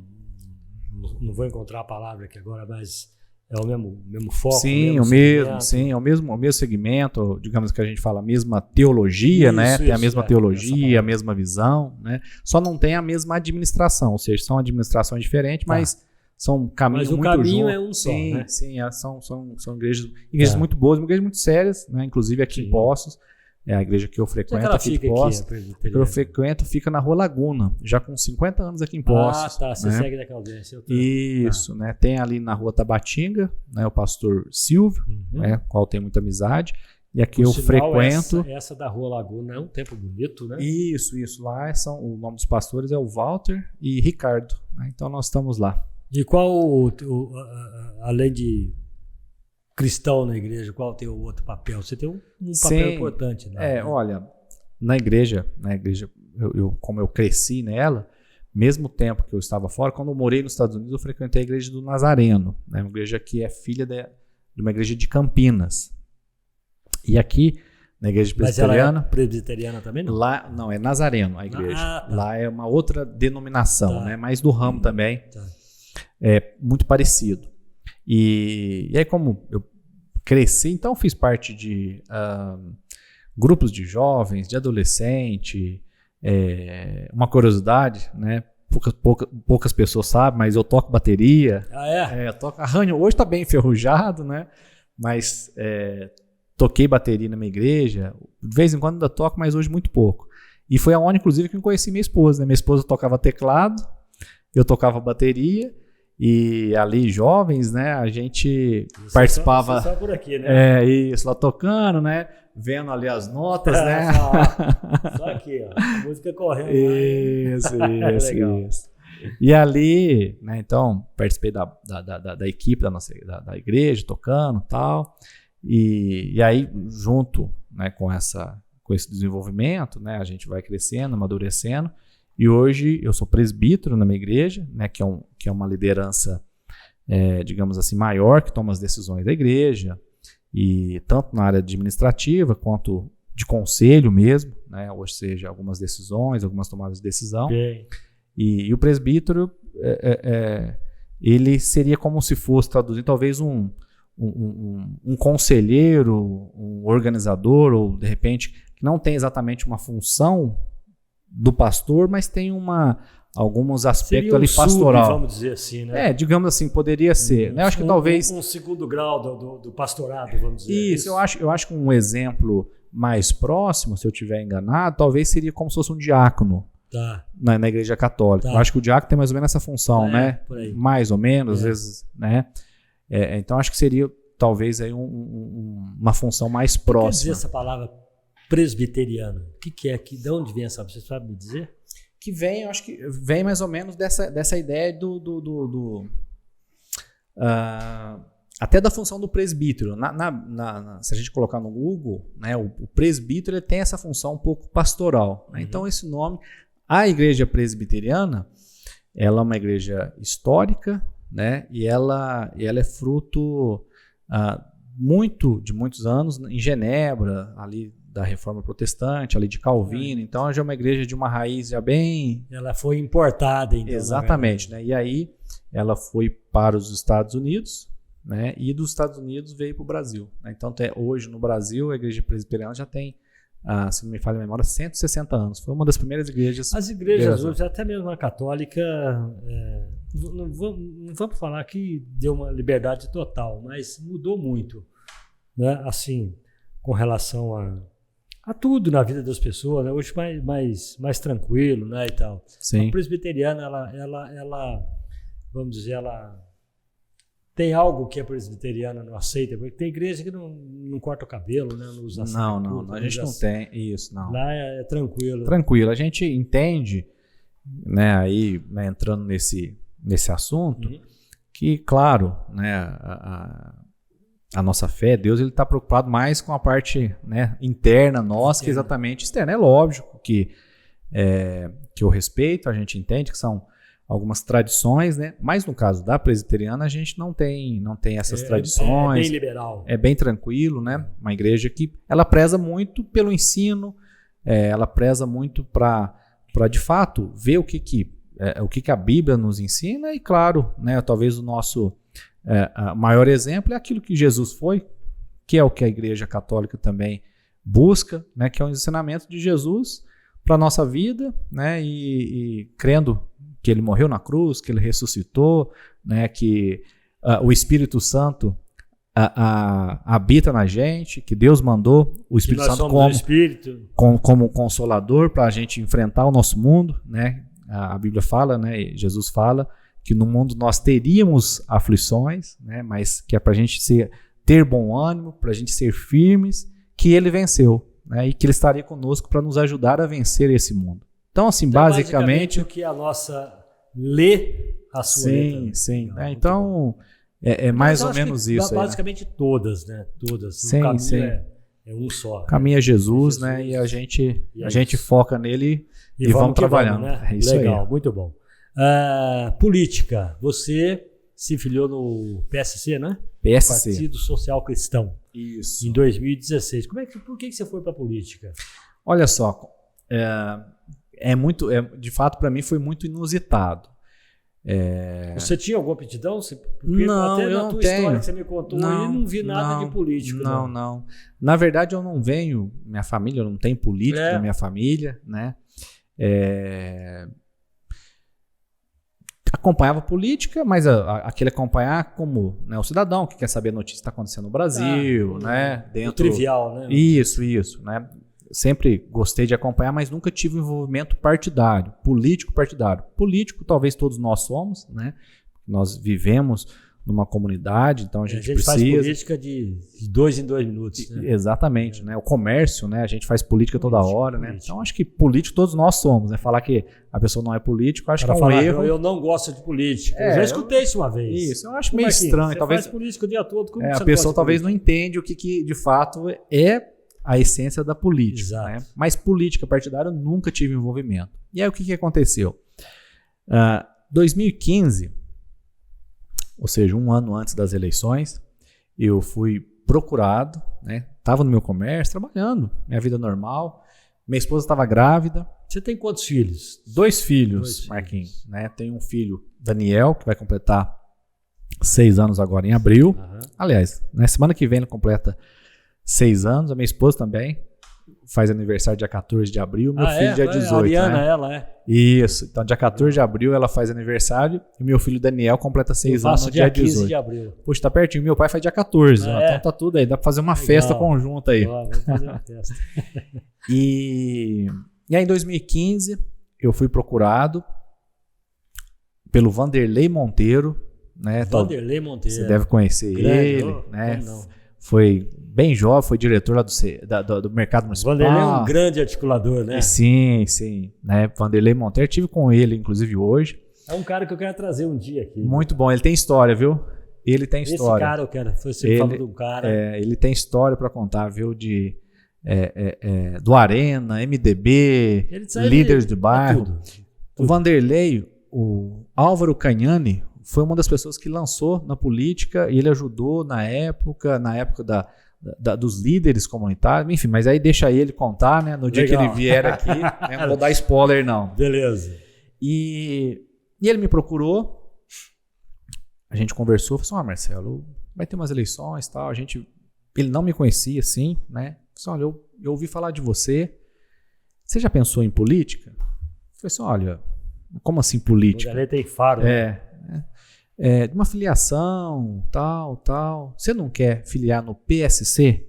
não vou encontrar a palavra aqui agora, mas é o mesmo foco?
Sim, é o mesmo segmento, digamos que a gente fala a mesma teologia, né? Tem a mesma teologia, a mesma visão, né? Só não tem a mesma administração, ou seja, são administrações diferentes, mas... São caminhos muito juntos. Mas o caminho
é um só, né?
Sim, são igrejas muito boas, igrejas muito sérias, né? Inclusive aqui em Poços, a igreja que eu frequento aqui em Poços, que eu frequento fica na Rua Laguna, já com 50 anos aqui em Poços.
Você segue da Caldense.
Isso, né? Tem ali na Rua Tabatinga, né? O pastor Silvio, né? Com o qual tenho muita amizade. E aqui eu frequento.
Essa da Rua Laguna é um templo bonito, né?
Isso. Lá o nome dos pastores é o Walter e Ricardo, né? Então nós estamos lá.
E qual, além de cristão na igreja, qual tem o outro papel? Você tem um papel importante, né?
Olha, na igreja, como eu cresci nela, mesmo tempo que eu estava fora, quando eu morei nos Estados Unidos, eu frequentei a igreja do Nazareno, né? Uma igreja que é filha de uma igreja de Campinas. E aqui Na igreja
Mas ela
presbiteriana.
é presbiteriana também, não?
Lá, não, é Nazareno a igreja.
Tá.
Lá é uma outra denominação,
Tá.
né? Mas do ramo também.
Tá.
É muito parecido. E aí, como eu cresci, então fiz parte de grupos de jovens, de adolescente. Uma curiosidade, né? Poucas pessoas sabem, mas eu toco bateria.
Ah, é?
Eu toco arranho. Hoje está bem enferrujado, né? Mas toquei bateria na minha igreja. De vez em quando ainda toco, mas hoje muito pouco. E foi aonde, inclusive, que eu conheci minha esposa. Né? Minha esposa tocava teclado, eu tocava bateria. E ali, jovens, né? A gente participava.
Só por aqui, né?
Isso, lá tocando, né? Vendo ali as notas, né?
Só aqui, ó. A música correndo.
Isso.
Legal.
E ali, né, então, participei da equipe da igreja, tocando e tal. E aí, junto, né, com esse desenvolvimento, né, a gente vai crescendo, amadurecendo. E hoje eu sou presbítero na minha igreja, né, que é uma liderança, digamos assim, maior, que toma as decisões da igreja, e tanto na área administrativa quanto de conselho mesmo, né, ou seja, algumas decisões, algumas tomadas de decisão.
Okay.
E o presbítero, ele seria como se fosse, traduzindo, talvez um conselheiro, um organizador, ou de repente, que não tem exatamente uma função do pastor, mas tem alguns aspectos ali pastoral.
Vamos dizer assim, né?
Digamos assim, poderia ser. Né? Eu acho que talvez...
Um segundo grau do pastorado, vamos dizer.
Isso, eu acho que um exemplo mais próximo, se eu estiver enganado, talvez seria como se fosse um diácono.
Tá.
Na igreja católica.
Tá.
Eu acho que o diácono tem mais ou menos essa função, né?
Por aí.
Mais ou menos, às vezes, né? Então acho que seria talvez aí uma função mais próxima.
Quer dizer essa palavra presbiteriano? O que é aqui? De onde vem essa? Você sabe me dizer?
Que vem, eu acho que vem mais ou menos dessa ideia até da função do presbítero. Se a gente colocar no Google, né, o presbítero ele tem essa função um pouco pastoral. Né? Então esse nome, a igreja presbiteriana, ela é uma igreja histórica, né, e ela é fruto de muitos anos em Genebra, ali da Reforma Protestante, ali de Calvino. Então já é uma igreja de uma raiz já bem...
Ela foi importada, então.
Exatamente, né? E aí ela foi para os Estados Unidos, né? E dos Estados Unidos veio para o Brasil. Né? Então hoje no Brasil a igreja presbiteriana já tem, se não me falha a memória, 160 anos. Foi uma das primeiras igrejas.
As igrejas hoje, até mesmo a católica, não vamos falar que deu uma liberdade total, mas mudou muito, né? Assim, com relação a tudo na vida das pessoas, né? Hoje mais tranquilo, né, e tal.
Sim.
A presbiteriana, ela, vamos dizer, ela tem algo que a presbiteriana não aceita, porque tem igreja que não corta o cabelo, né, não usa
Não, a gente não tem isso, não.
Lá é tranquilo.
Tranquilo, a gente entende, né, aí, né, entrando nesse assunto, que, claro, né, a nossa fé, Deus, ele está preocupado mais com a parte, né, interna nossa, que exatamente externa. É lógico que eu respeito, a gente entende que são algumas tradições, né? Mas no caso da presbiteriana a gente não tem essas tradições.
É bem liberal.
É bem tranquilo, né? Uma igreja que ela preza muito pelo ensino, ela preza muito para de fato ver o que a Bíblia nos ensina e, claro, né, talvez o nosso maior exemplo é aquilo que Jesus foi, que é o que a Igreja Católica também busca, né, que é o ensinamento de Jesus para a nossa vida, né, e crendo que ele morreu na cruz, que ele ressuscitou, né, que o Espírito Santo habita na gente, que Deus mandou o Espírito Santo como consolador para a gente enfrentar o nosso mundo, né? A Bíblia fala, né, Jesus fala que no mundo nós teríamos aflições, né, mas que é para a gente ter bom ânimo, para a gente ser firmes, que ele venceu, né, e que ele estaria conosco para nos ajudar a vencer esse mundo. Então, assim, basicamente
o que a nossa lê a sua letra.
Sim. Não, então, mais ou menos isso.
Basicamente, né? Todas, né? Todas.
Sim,
o caminho
sim.
É um só.
O caminho é Jesus, né? E a gente foca nele e vamos trabalhando.
Né?
É isso.
Legal,
aí.
muito bom. Política. Você se filiou no PSC, né?
PSC.
Partido Social Cristão.
Isso.
Em 2016. Por que você foi para a política?
Olha só, de fato, para mim foi muito inusitado.
Você tinha alguma aptidão?
Porque
não,
até
eu
na
não
tua
tenho.
História
que você me contou aí, não vi nada de político.
Não. Na verdade, eu não venho, minha família não tem político na minha família, né? Acompanhava política, mas aquele acompanhar como, né, o cidadão que quer saber a notícia que está acontecendo no Brasil, né?
O trivial, né?
Isso, né? Sempre gostei de acompanhar, mas nunca tive envolvimento partidário, político partidário. Político talvez todos nós somos, né? Nós vivemos numa comunidade, então a gente precisa...
faz política de 2 em 2 minutos. Né?
Exatamente, né? O comércio, né? A gente faz política toda hora, né? Então acho que político todos nós somos, né? Falar que a pessoa não é político, acho que é um erro.
Eu não gosto de política. Eu já escutei isso uma vez.
Isso, eu acho meio estranho.
Você
talvez
faz política o dia todo. Como
a pessoa talvez não entende o que de fato é a essência da política. Né? Mas política partidária eu nunca tive envolvimento. E aí o que aconteceu? 2015, ou seja, um ano antes das eleições, eu fui procurado, né? Estava no meu comércio, trabalhando, minha vida normal. Minha esposa estava grávida.
Você tem quantos filhos?
2 filhos, Marquinhos. Né? Tenho um filho, Daniel, que vai completar 6 anos agora em abril.
Uhum.
Aliás, na semana que vem ele completa 6 anos. A minha esposa também faz aniversário dia 14 de abril. Meu filho dia 18. A
Ariana,
né?
ela é.
Isso. Então, dia 14 de abril ela faz aniversário e meu filho Daniel completa 6 anos no dia 18.
15 de abril.
Puxa, tá pertinho. Meu pai faz dia 14. Então tá tudo aí. Dá pra fazer uma festa conjunta aí.
Vamos fazer uma festa.
E aí, em 2015, eu fui procurado pelo Vanderlei Monteiro. Né?
Vanderlei Monteiro.
Você deve conhecer ele. Né? Foi bem jovem, foi diretor lá do mercado municipal.
Vanderlei é um grande articulador, né?
Sim. Né? Vanderlei Monteiro, estive com ele, inclusive, hoje.
É um cara que eu quero trazer um dia aqui.
Muito bom, ele tem história, viu? Ele tem história.
Esse cara eu quero. Você falou de um cara.
Ele tem história para contar, viu? Do Arena, MDB, líderes de bairro.
Tudo.
O Vanderlei, o Álvaro Cagnani, foi uma das pessoas que lançou na política e ele ajudou na época dos líderes comunitários, enfim, mas aí deixa ele contar, né? No dia que ele vier aqui, né, não vou dar spoiler não.
Beleza.
E ele me procurou, a gente conversou, falou assim, Marcelo, vai ter umas eleições e tal, ele não me conhecia assim, né? Falei assim, olha, eu ouvi falar de você já pensou em política? Eu falei assim, olha, como assim política?
O tem faro.
De uma filiação, tal. Você não quer filiar no PSC?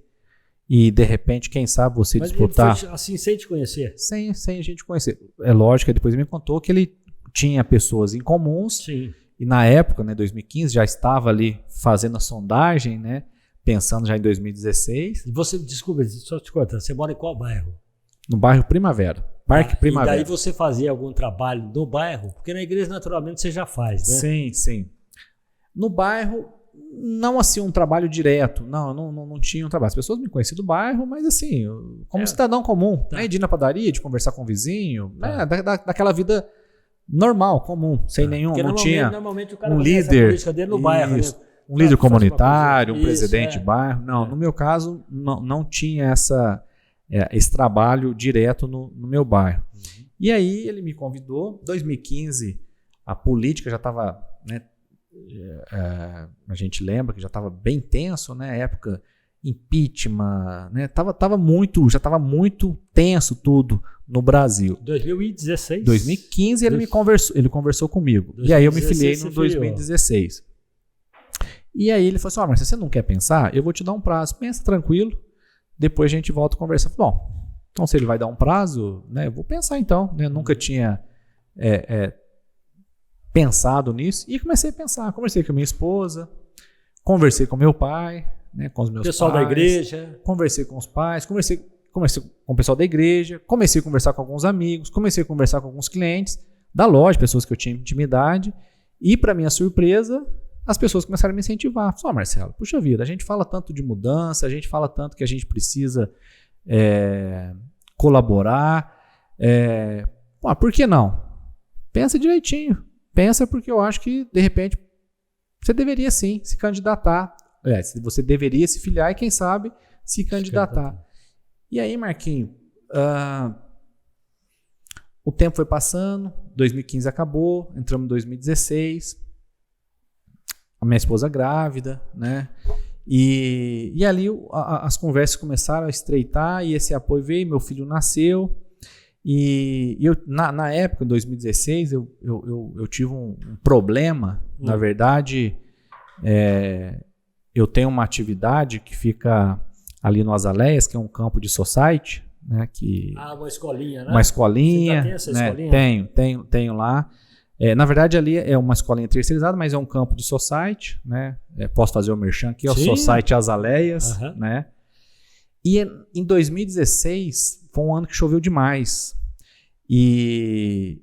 E, de repente, quem sabe você disputar...
Mas foi assim, sem te conhecer?
Sem a gente conhecer. É lógico, depois ele me contou que ele tinha pessoas em comuns.
Sim.
E, na época, né, 2015, já estava ali fazendo a sondagem, né? Pensando já em 2016.
E você, desculpa, só te cortar, você mora em qual bairro?
No bairro Primavera. Parque Primavera.
E daí você fazia algum trabalho no bairro? Porque na igreja, naturalmente, você já faz, né?
Sim. No bairro, não assim um trabalho direto. Não tinha um trabalho. As pessoas me conheciam do bairro, mas assim, como cidadão comum. Né? De ir na padaria, de conversar com o vizinho. Né? Daquela vida normal, comum. Sem nenhum...
Porque
não tinha
normalmente o cara
um líder...
a política dele no bairro, né?
Um líder comunitário, um presidente de bairro. Não, no meu caso, não tinha esse trabalho direto no meu bairro. Uhum. E aí ele me convidou. Em 2015, a política já estava... Né, a gente lembra que já estava bem tenso, né? Época impeachment, né? Já estava muito tenso tudo no Brasil.
2016?
2015 ele conversou comigo. E aí eu me filiei no 2016. E aí ele falou assim, mas se você não quer pensar, eu vou te dar um prazo. Pensa tranquilo, depois a gente volta a conversar. Bom, então se ele vai dar um prazo, né? Eu vou pensar então. Né? Eu nunca tinha pensado nisso e comecei a pensar. Conversei com a minha esposa, conversei com meu pai, né? Com os meus
pessoal
pais.
Da igreja.
Conversei com os pais, conversei com o pessoal da igreja, comecei a conversar com alguns amigos, comecei a conversar com alguns clientes da loja, pessoas que eu tinha intimidade e, para minha surpresa, as pessoas começaram a me incentivar. Só, Marcelo, puxa vida, a gente fala tanto de mudança, a gente fala tanto que a gente precisa colaborar. Por que não? Pensa direitinho. Pensa porque eu acho que, de repente, você deveria sim se candidatar você deveria se filiar e quem sabe se candidatar. E aí, Marquinho, o tempo foi passando, 2015 acabou, entramos em 2016, a minha esposa grávida, né? E ali as conversas começaram a estreitar e esse apoio veio, meu filho nasceu. E eu, na época, em 2016, eu tive um problema. Na verdade, eu tenho uma atividade que fica ali no Azaleias, que é um campo de society, né?
Uma escolinha, né?
Uma escolinha.
Você tem essa
né?
escolinha?
Tenho lá. Na verdade, ali é uma escolinha terceirizada, mas é um campo de society, né? Posso fazer o merchan aqui, é o Society Azaleias, né? E em 2016 foi um ano que choveu demais. E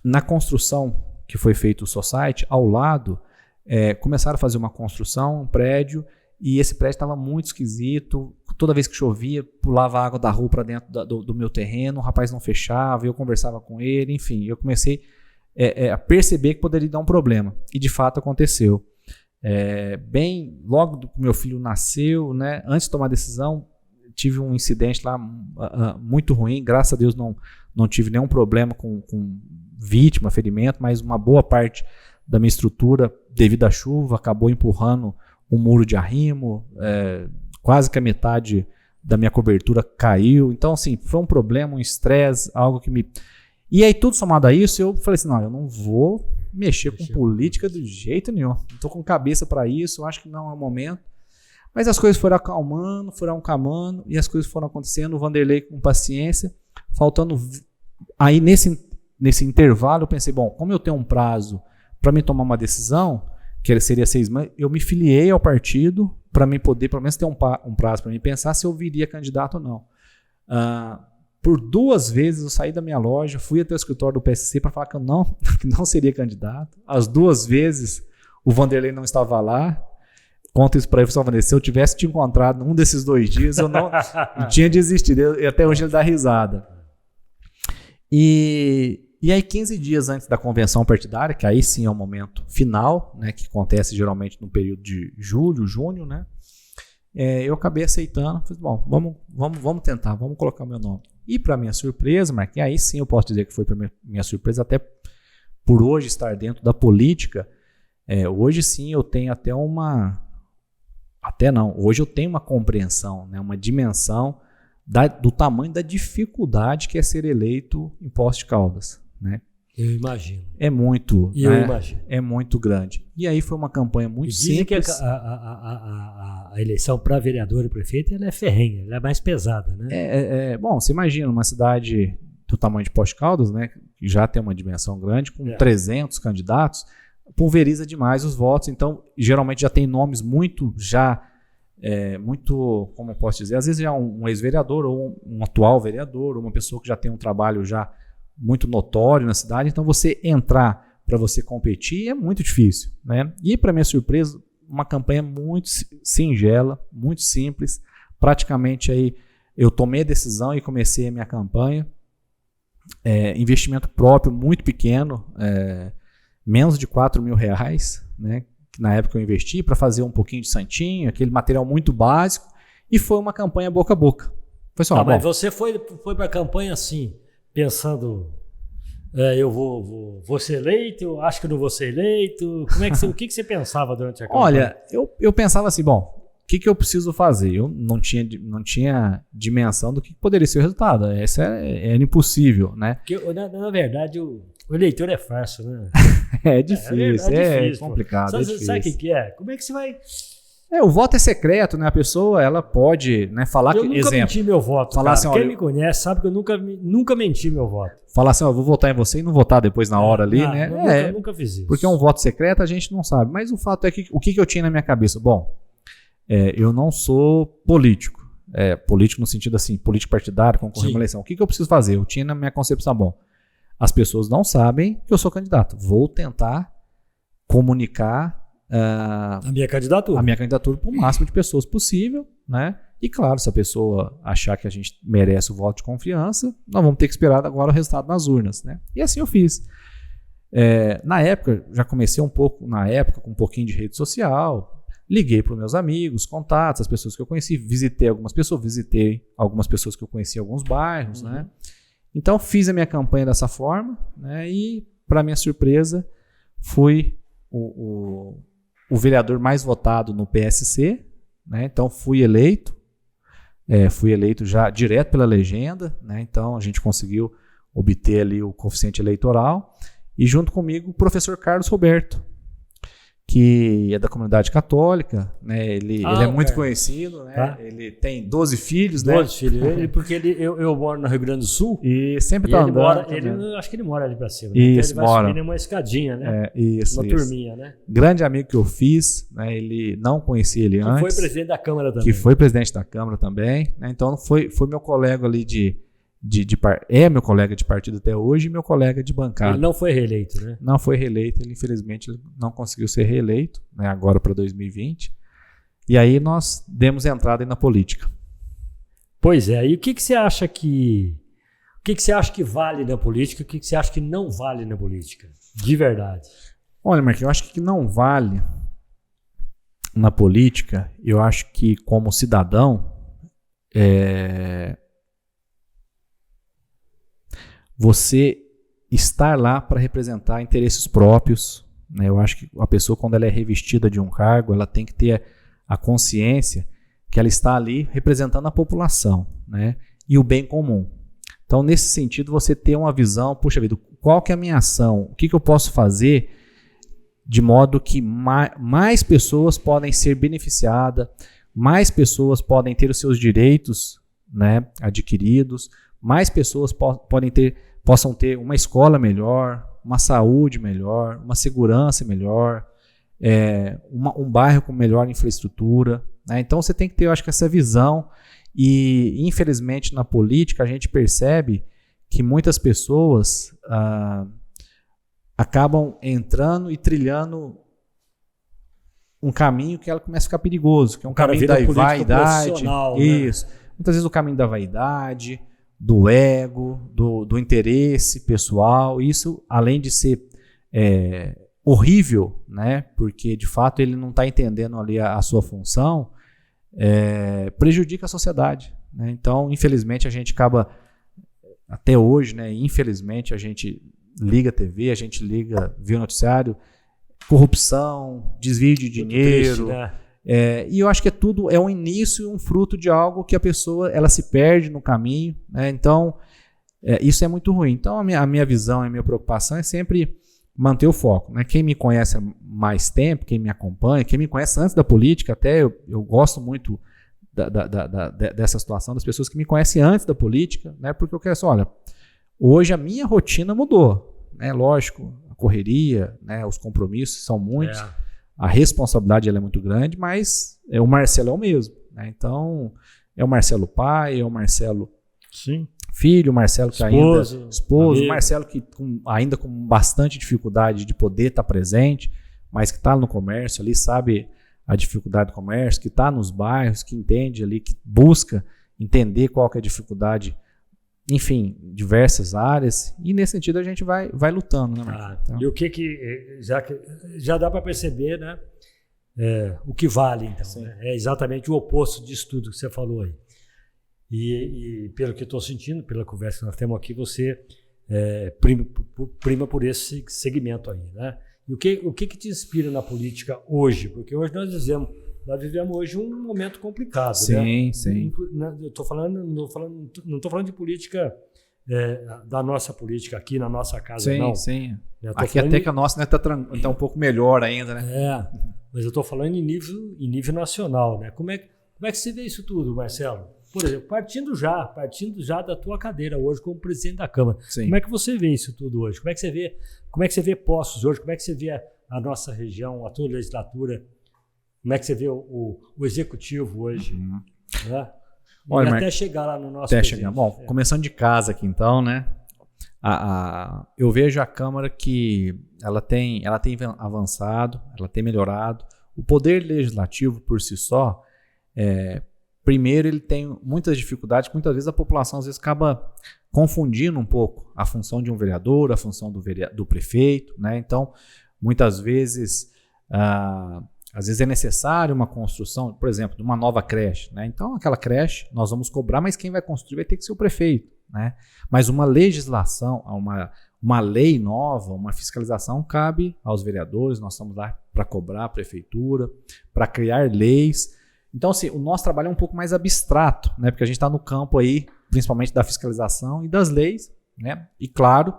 na construção que foi feito o society, ao lado, começaram a fazer uma construção, um prédio, e esse prédio estava muito esquisito. Toda vez que chovia, pulava a água da rua para dentro do meu terreno, o rapaz não fechava, eu conversava com ele, enfim, eu comecei a perceber que poderia dar um problema. E de fato aconteceu. Bem, logo que meu filho nasceu, né, antes de tomar a decisão, tive um incidente lá muito ruim. Graças a Deus não tive nenhum problema com vítima, ferimento, mas uma boa parte da minha estrutura, devido à chuva, acabou empurrando um muro de arrimo, quase que a metade da minha cobertura caiu. Então, assim, foi um problema, um estresse, algo que me... E aí, tudo somado a isso, eu falei assim, não, eu não vou mexer com política de jeito nenhum. Não estou com cabeça para isso, eu acho que não é o momento. Mas as coisas foram acalmando, e as coisas foram acontecendo. O Vanderlei com paciência, faltando... Aí, nesse intervalo, eu pensei, bom, como eu tenho um prazo para me tomar uma decisão, que seria 6 meses, eu me filiei ao partido para mim poder, pelo menos, ter um prazo para mim pensar se eu viria candidato ou não. Por 2 vezes eu saí da minha loja, fui até o escritório do PSC para falar que não seria candidato. As 2 vezes o Vanderlei não estava lá. Conto isso para ele, Vanderlei, se eu tivesse te encontrado num desses 2 dias, eu não tinha desistido. E até hoje ele dá risada. E aí, 15 dias antes da convenção partidária, que aí sim é o momento final, né, que acontece geralmente no período de julho, junho, né? Eu acabei aceitando. Falei, bom, vamos tentar, vamos colocar o meu nome. E para minha surpresa, Marquinhos, aí sim eu posso dizer que foi para minha surpresa, até por hoje estar dentro da política, hoje sim eu tenho hoje eu tenho uma compreensão, né, uma dimensão do tamanho da dificuldade que é ser eleito em Poços de Caldas, né?
Eu imagino.
É muito,
eu imagino.
É muito grande. E aí foi uma campanha muito simples.
Dizem que a eleição para vereador e prefeito ela é ferrenha, ela é mais pesada, né?
Bom, você imagina uma cidade do tamanho de Poços de Caldas, né, que já tem uma dimensão grande, com 300 candidatos, pulveriza demais os votos. Então, geralmente já tem nomes muito, como eu posso dizer, às vezes já um ex-vereador ou um atual vereador, ou uma pessoa que já tem um trabalho já muito notório na cidade. Então, você entrar para você competir é muito difícil, né? E, para minha surpresa, uma campanha muito singela, muito simples. Praticamente aí eu tomei a decisão e comecei a minha campanha. Investimento próprio muito pequeno, menos de R$4.000, né? Que na época eu investi para fazer um pouquinho de santinho, aquele material muito básico, e foi uma campanha boca a boca. Foi só,
mas você foi para a campanha assim, pensando, eu vou ser eleito, eu acho que não vou ser eleito. O que você pensava durante a campanha? Olha,
eu pensava assim, bom, o que eu preciso fazer? Eu não tinha dimensão do que poderia ser o resultado. Isso era impossível, né?
Porque, na verdade, o eleitor é fácil, né?
É difícil, é complicado.
Sabe o que é? Como é que você vai...
O voto é secreto, né? A pessoa, ela pode, né, falar
eu nunca menti meu voto,
falar assim,
quem me conhece sabe que eu nunca menti meu voto.
Falar assim, eu vou votar em você e não votar depois na hora ali, né?
Eu nunca fiz isso.
Porque é um voto secreto, a gente não sabe. Mas o fato é que o que eu tinha na minha cabeça? Bom, eu não sou político. Político no sentido assim, político partidário, concorrer uma eleição. O que eu preciso fazer? Eu tinha na minha concepção, bom, as pessoas não sabem que eu sou candidato. Vou tentar comunicar
a minha candidatura
para o máximo de pessoas possível, né? E claro, se a pessoa achar que a gente merece o voto de confiança, nós vamos ter que esperar agora o resultado nas urnas, né? E assim eu fiz. Na época, já comecei com um pouquinho de rede social, liguei para os meus amigos, contatos, as pessoas que eu conheci, visitei algumas pessoas que eu conheci em alguns bairros, né? Então fiz a minha campanha dessa forma, né? E, para minha surpresa, fui o vereador mais votado no PSC, né? Então fui eleito já direto pela legenda, né? Então a gente conseguiu obter ali o coeficiente eleitoral, e junto comigo o professor Carlos Roberto, que é da comunidade católica, né? Ele é muito conhecido, né?
Tá.
Ele tem 12 filhos,
12 filhos, porque eu moro no Rio Grande do Sul,
e sempre
e
tá
ele
andando.
mora, acho que ele mora ali pra cima, né?
Isso,
então ele vai
mora.
subindo uma escadinha, né?
Isso.
Turminha, né?
Grande amigo que eu fiz, né? Ele não conhecia ele antes.
Que foi presidente da Câmara também.
Que foi presidente da Câmara também, né? Então foi meu colega ali é meu colega de partido até hoje e meu colega de bancada.
Ele não foi reeleito, né?
Não foi reeleito, ele infelizmente não conseguiu ser reeleito, né, agora para 2020. E aí nós demos entrada aí na política.
Pois é, e o que você acha que vale na política, o que você acha que não vale na política? De verdade.
Olha, Marquinhos, eu acho que o que não vale na política, eu acho que como cidadão, você estar lá para representar interesses próprios, né? Eu acho que a pessoa, quando ela é revestida de um cargo, ela tem que ter a consciência que ela está ali representando a população, né? E o bem comum. Então, nesse sentido, você ter uma visão, puxa vida, qual que é a minha ação? O que eu posso fazer de modo que mais pessoas podem ser beneficiadas, mais pessoas podem ter os seus direitos, né, adquiridos, mais pessoas possam ter uma escola melhor, uma saúde melhor, uma segurança melhor, um bairro com melhor infraestrutura, né? Então você tem que ter, eu acho que, essa visão, e infelizmente na política a gente percebe que muitas pessoas acabam entrando e trilhando um caminho que ela começa a ficar perigoso, que é um caminho da vaidade. Isso. Né? Muitas vezes o caminho da vaidade, do ego, do interesse pessoal. Isso, além de ser horrível, né? Porque de fato ele não está entendendo ali a sua função, prejudica a sociedade, né? Então, infelizmente, a gente acaba, até hoje, né? Infelizmente, a gente liga a TV, a gente vê o noticiário, corrupção, desvio de dinheiro. Triste, né? E eu acho que tudo é um início e um fruto de algo que a pessoa ela se perde no caminho, né? Então isso é muito ruim. Então a minha visão, a minha preocupação é sempre manter o foco, né? Quem me conhece há mais tempo, quem me acompanha, quem me conhece antes da política, até eu gosto muito dessa situação, das pessoas que me conhecem antes da política, né? Porque eu quero assim, olha, hoje a minha rotina mudou, né? Lógico, a correria, né? Os compromissos são muitos. A responsabilidade ela é muito grande, mas o Marcelo é o mesmo, né? Então, é o Marcelo pai, é o Marcelo filho, o Marcelo que esposo, o Marcelo que ainda com bastante dificuldade de poder estar presente, mas que está no comércio ali, sabe a dificuldade do comércio, que está nos bairros, que entende ali, que busca entender qual que é a dificuldade, enfim, diversas áreas, e nesse sentido a gente vai lutando, né, Marcos? Então.
E o que já dá para perceber, né? O que vale, então, né? É exatamente o oposto disso tudo que você falou aí. E pelo que eu estou sentindo, pela conversa que nós temos aqui, você prima por esse segmento aí, né? E o que te inspira na política hoje? Porque hoje nós vivemos hoje um momento complicado,
sim,
né?
Sim.
Eu estou falando, não estou falando de política da nossa política aqui na nossa casa,
sim,
não.
Sim. Aqui até que a nossa, né, tá um pouco melhor ainda, né?
Mas eu estou falando em nível nacional, né? Como é que você vê isso tudo, Marcelo? Por exemplo, partindo já da tua cadeira hoje como presidente da Câmara. Sim. Como é que você vê isso tudo hoje? Como é que você vê Poços hoje? Como é que você vê a nossa região, a tua legislatura? Como é que você vê o executivo hoje? Né?
Olha,
até chegar lá no nosso presidente.
Bom, começando de casa aqui então, né? Eu vejo a Câmara que ela tem avançado, ela tem melhorado. O poder legislativo por si só, primeiro ele tem muitas dificuldades, muitas vezes a população às vezes acaba confundindo um pouco a função de um vereador, a função do prefeito, né? Então, muitas vezes Às vezes é necessário uma construção, por exemplo, de uma nova creche, né? Então, aquela creche nós vamos cobrar, mas quem vai construir vai ter que ser o prefeito, né? Mas uma legislação, uma lei nova, uma fiscalização cabe aos vereadores. Nós estamos lá para cobrar a prefeitura, para criar leis. Então, assim, o nosso trabalho é um pouco mais abstrato, né? Porque a gente está no campo aí, principalmente da fiscalização e das leis, né? E claro,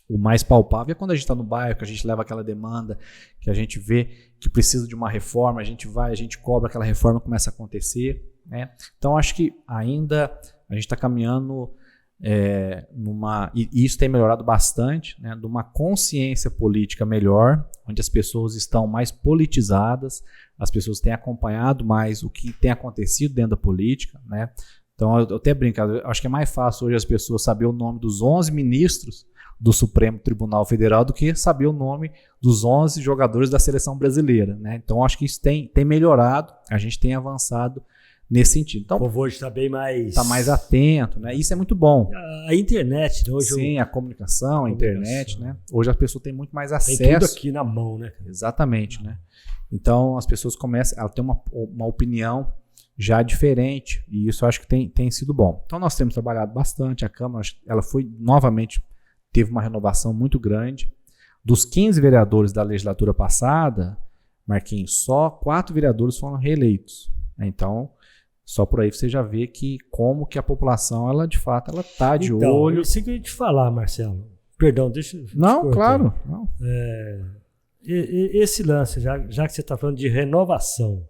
o mais palpável é quando a gente está no bairro, que a gente leva aquela demanda, que a gente vê que precisa de uma reforma, a gente vai, a gente cobra, aquela reforma começa a acontecer, né? Então, acho que ainda a gente está caminhando e isso tem melhorado bastante, né? De uma consciência política melhor, onde as pessoas estão mais politizadas, as pessoas têm acompanhado mais o que tem acontecido dentro da política, né? Então, eu até brinco, eu acho que é mais fácil hoje as pessoas saber o nome dos 11 ministros do Supremo Tribunal Federal do que saber o nome dos 11 jogadores da seleção brasileira, né? Então, acho que isso tem melhorado, a gente tem avançado nesse sentido. Então,
o povo hoje está bem mais...
Está mais atento, né? Isso é muito bom.
A internet, né? Hoje
Sim, a comunicação, a internet, né? Hoje as pessoas têm muito mais acesso.
Tem tudo aqui na mão, né?
Exatamente, né? Então, as pessoas começam a ter uma opinião já diferente, e isso eu acho que tem sido bom. Então, nós temos trabalhado bastante, a Câmara, ela teve uma renovação muito grande. Dos 15 vereadores da legislatura passada, Marquinhos, só 4 vereadores foram reeleitos. Então, só por aí você já vê que como que a população, ela de fato, ela está de olho.
Isso que eu ia te falar, Marcelo. Perdão, deixa eu...
Não, claro. Não.
Esse lance, já que você está falando de renovação,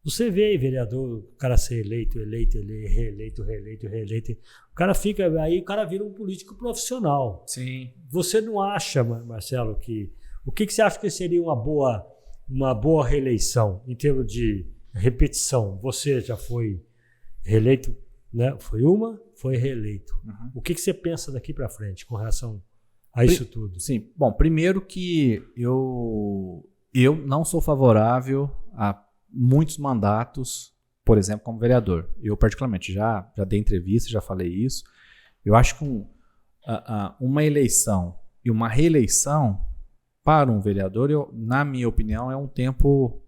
você vê aí, vereador, o cara ser eleito, reeleito. O cara fica aí, o cara vira um político profissional.
Sim.
Você não acha, Marcelo, o que você acha que seria uma boa reeleição em termos de repetição? Você já foi reeleito, né? Foi reeleito.
Uhum.
O que você pensa daqui para frente com relação a isso tudo?
Sim. Bom, primeiro que eu não sou favorável a muitos mandatos, por exemplo, como vereador. Eu, particularmente, já dei entrevista, já falei isso. Eu acho que uma eleição e uma reeleição para um vereador, na minha opinião, é um tempo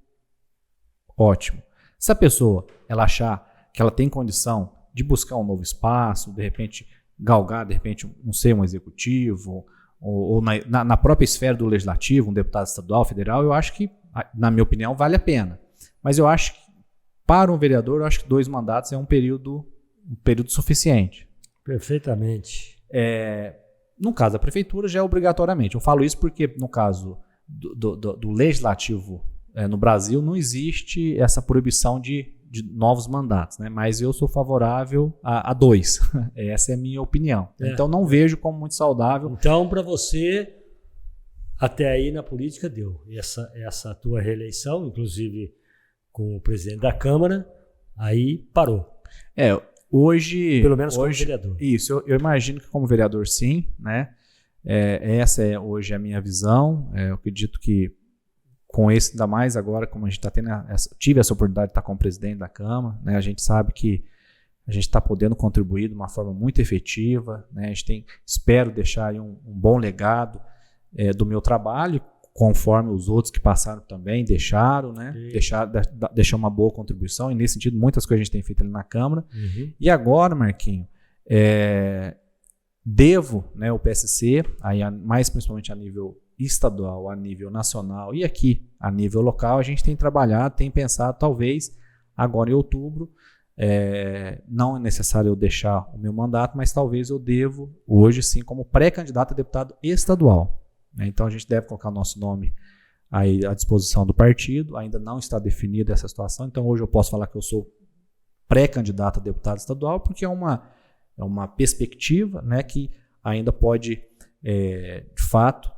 ótimo. Se a pessoa ela achar que ela tem condição de buscar um novo espaço, de repente galgar, um executivo, ou na própria esfera do legislativo, um deputado estadual, federal, eu acho que, na minha opinião, vale a pena. Mas eu acho que, para um vereador, eu acho que 2 mandatos é um período suficiente.
Perfeitamente.
No caso da prefeitura, já é obrigatoriamente. Eu falo isso porque, no caso do legislativo no Brasil, não existe essa proibição de novos mandatos, né? Mas eu sou favorável a 2. Essa é a minha opinião. Então, não vejo como muito saudável.
Então, para você, até aí na política deu. Essa tua reeleição, inclusive com o presidente da Câmara, aí parou.
Hoje...
Pelo menos como vereador.
Isso, eu imagino que como vereador, sim, né? Essa é hoje a minha visão. Eu acredito que com esse, ainda mais agora, como a gente está tendo tive essa oportunidade de estar com o presidente da Câmara, né? A gente sabe que a gente está podendo contribuir de uma forma muito efetiva, né? A gente espero deixar aí um bom legado do meu trabalho, conforme os outros que passaram também deixaram, né? Deixar uma boa contribuição, e nesse sentido muitas coisas a gente tem feito ali na Câmara.
Uhum.
E agora, Marquinho, devo, né, o PSC, aí mais principalmente a nível estadual, a nível nacional e aqui a nível local, a gente tem trabalhado, tem pensado, talvez agora em outubro, não é necessário eu deixar o meu mandato, mas talvez eu devo hoje sim como pré-candidato a deputado estadual. Então a gente deve colocar o nosso nome aí à disposição do partido, ainda não está definida essa situação, então hoje eu posso falar que eu sou pré-candidato a deputado estadual, porque é uma perspectiva, né, que ainda pode, de fato,